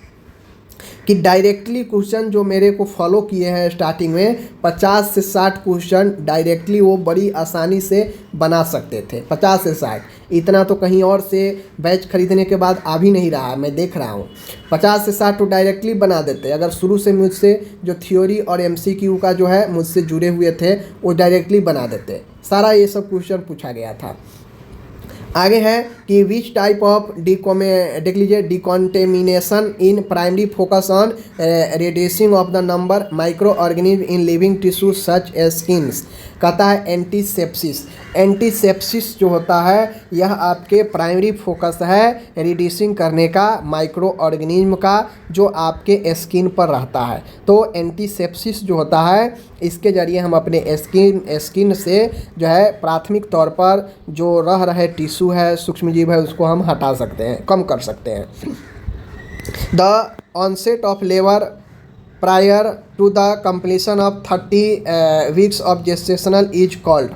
कि डायरेक्टली क्वेश्चन जो मेरे को फॉलो किए हैं स्टार्टिंग में 50 से 60 क्वेश्चन डायरेक्टली वो बड़ी आसानी से बना सकते थे। 50 से 60, इतना तो कहीं और से बैच खरीदने के बाद आ भी नहीं रहा है, मैं देख रहा हूँ। 50 से 60 तो डायरेक्टली बना देते। अगर शुरू से मुझसे जो थ्योरी और MCQ का जो है मुझसे जुड़े हुए थे वो डायरेक्टली बना देते। सारा ये सब क्वेश्चन पूछा गया था। आगे है कि विच टाइप ऑफ देख लीजिए decontamination in primary focus on reducing of the number microorganism in living tissue such as skins. कहता है एंटीसेप्सिस। एंटीसेप्सिस जो होता है यह आपके प्राइमरी फोकस है रिड्यूसिंग करने का माइक्रो ऑर्गेनिज्म का, जो आपके स्किन पर रहता है। तो एंटीसेप्सिस जो होता है इसके ज़रिए हम अपने स्किन से जो है प्राथमिक तौर पर जो रह रहे टिश्यू है, सूक्ष्मजीव है, उसको हम हटा सकते हैं, कम कर सकते हैं। The onset of labour prior to the completion of 30 weeks of gestational is called.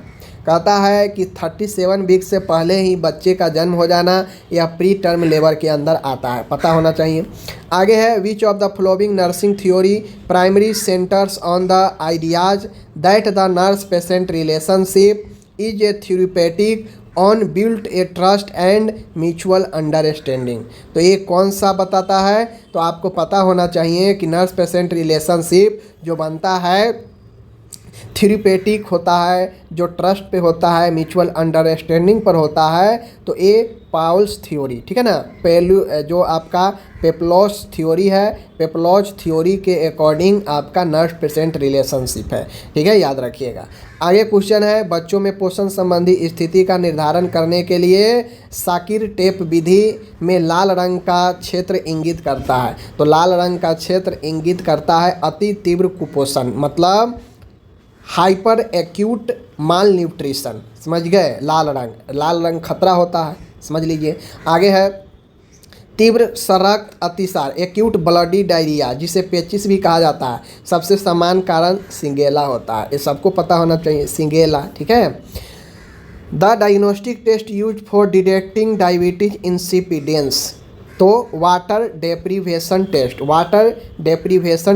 कहता है कि 37 वीक से पहले ही बच्चे का जन्म हो जाना या प्री टर्म लेबर के अंदर आता है, पता होना चाहिए। आगे है which of the flowing nursing theory primary centres on the ideas that the nurse patient relationship is a theoretic on built a trust and mutual understanding. तो ये कौन सा बताता है, तो आपको पता होना चाहिए कि नर्स पेशेंट रिलेशनशिप जो बनता है थ्योरेटिक होता है, जो ट्रस्ट पे होता है, म्यूचुअल अंडरस्टैंडिंग पर होता है। तो ये पाउल्स थ्योरी, ठीक है ना। जो आपका पेप्लॉस थ्योरी है, पेप्लॉस थ्योरी के अकॉर्डिंग आपका नर्स पेशेंट रिलेशनशिप है, ठीक है, याद रखिएगा। आगे क्वेश्चन है, बच्चों में पोषण संबंधी स्थिति का निर्धारण करने के लिए साकिर टेप विधि में लाल रंग का क्षेत्र इंगित करता है। तो लाल रंग का क्षेत्र इंगित करता है अति तीव्र कुपोषण, मतलब हाइपर एक्यूट माल न्यूट्रिशन, समझ गए। लाल रंग खतरा होता है, समझ लीजिए। आगे है तीव्र रक्त अतिसार, एक्यूट ब्लडी डायरिया, जिसे पेचिस भी कहा जाता है। सबसे सामान्य कारण सिंगेला होता है, ये सबको पता होना चाहिए, सिंगेला, ठीक है। The diagnostic test use for detecting diabetes insipidus, तो वाटर डेप्रीवेशन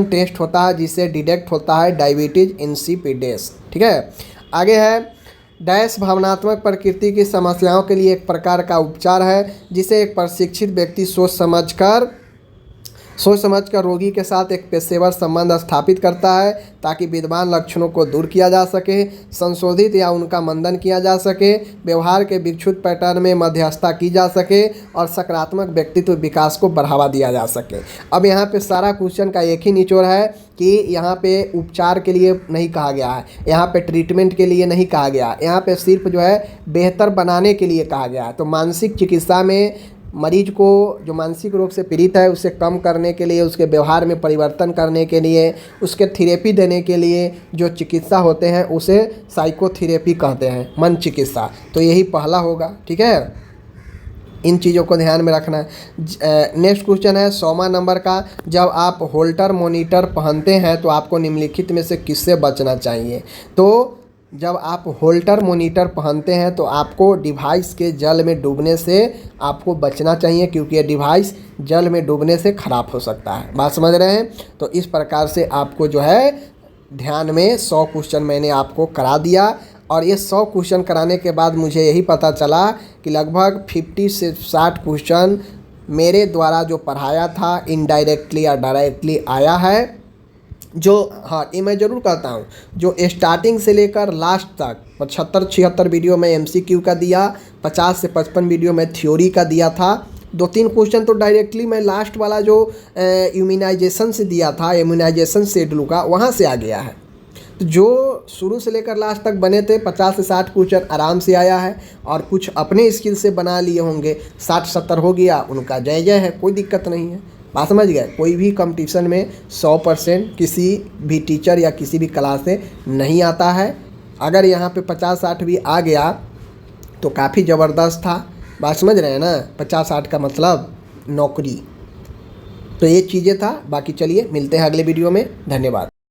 टेस्ट होता है जिससे डिटेक्ट होता है डायबिटीज इंसिपिडेंस, ठीक है। आगे है डैश भावनात्मक प्रकृति की समस्याओं के लिए एक प्रकार का उपचार है जिसे एक प्रशिक्षित व्यक्ति सोच समझकर रोगी के साथ एक पेशेवर संबंध स्थापित करता है ताकि विद्यमान लक्षणों को दूर किया जा सके, संशोधित या उनका मंदन किया जा सके, व्यवहार के विक्षुब्ध पैटर्न में मध्यस्थता की जा सके और सकारात्मक व्यक्तित्व विकास को बढ़ावा दिया जा सके। अब यहाँ पे सारा क्वेश्चन का एक ही निचोड़ है कि यहाँ पे उपचार के लिए नहीं कहा गया है, यहाँ पे ट्रीटमेंट के लिए नहीं कहा गया, यहाँ पे सिर्फ जो है बेहतर बनाने के लिए कहा गया है। तो मानसिक चिकित्सा में मरीज को जो मानसिक रोग से पीड़ित है उसे कम करने के लिए, उसके व्यवहार में परिवर्तन करने के लिए, उसके थेरेपी देने के लिए जो चिकित्सा होते हैं उसे साइकोथेरेपी कहते हैं, मन चिकित्सा। तो यही पहला होगा, ठीक है, इन चीज़ों को ध्यान में रखना है। नेक्स्ट क्वेश्चन है 100वां नंबर का, जब आप होल्टर मॉनिटर पहनते हैं तो आपको निम्नलिखित में से किससे बचना चाहिए। तो जब आप होल्टर मॉनिटर पहनते हैं तो आपको डिवाइस के जल में डूबने से आपको बचना चाहिए, क्योंकि ये डिवाइस जल में डूबने से ख़राब हो सकता है। बात समझ रहे हैं। तो इस प्रकार से आपको जो है ध्यान में 100 क्वेश्चन मैंने आपको करा दिया, और ये 100 क्वेश्चन कराने के बाद मुझे यही पता चला कि लगभग 50 से 60 क्वेश्चन मेरे द्वारा जो पढ़ाया था इनडायरेक्टली या डायरेक्टली आया है। जो हाँ, ये मैं ज़रूर कहता हूँ, जो स्टार्टिंग से लेकर लास्ट तक 75-76 वीडियो में MCQ का दिया, 50 से 55 वीडियो में थ्योरी का दिया था, 2-3 क्वेश्चन तो डायरेक्टली मैं लास्ट वाला जो इम्यूनाइजेशन से दिया था, इम्यूनाइजेशन शेड्यूल का, वहाँ से आ गया है। तो जो शुरू से लेकर लास्ट तक बने थे 50 से 60 क्वेश्चन आराम से आया है, और कुछ अपने स्किल से बना लिए होंगे, 60-70 हो गया, उनका जय जय है, कोई दिक्कत नहीं है। बात समझ गए। कोई भी कंपटीशन में 100% किसी भी टीचर या किसी भी क्लास से नहीं आता है। अगर यहाँ पे 50-60 भी आ गया तो काफ़ी ज़बरदस्त था। बात समझ रहे हैं ना, 50-60 का मतलब नौकरी। तो ये चीज़ें था। बाकी चलिए मिलते हैं अगले वीडियो में। धन्यवाद।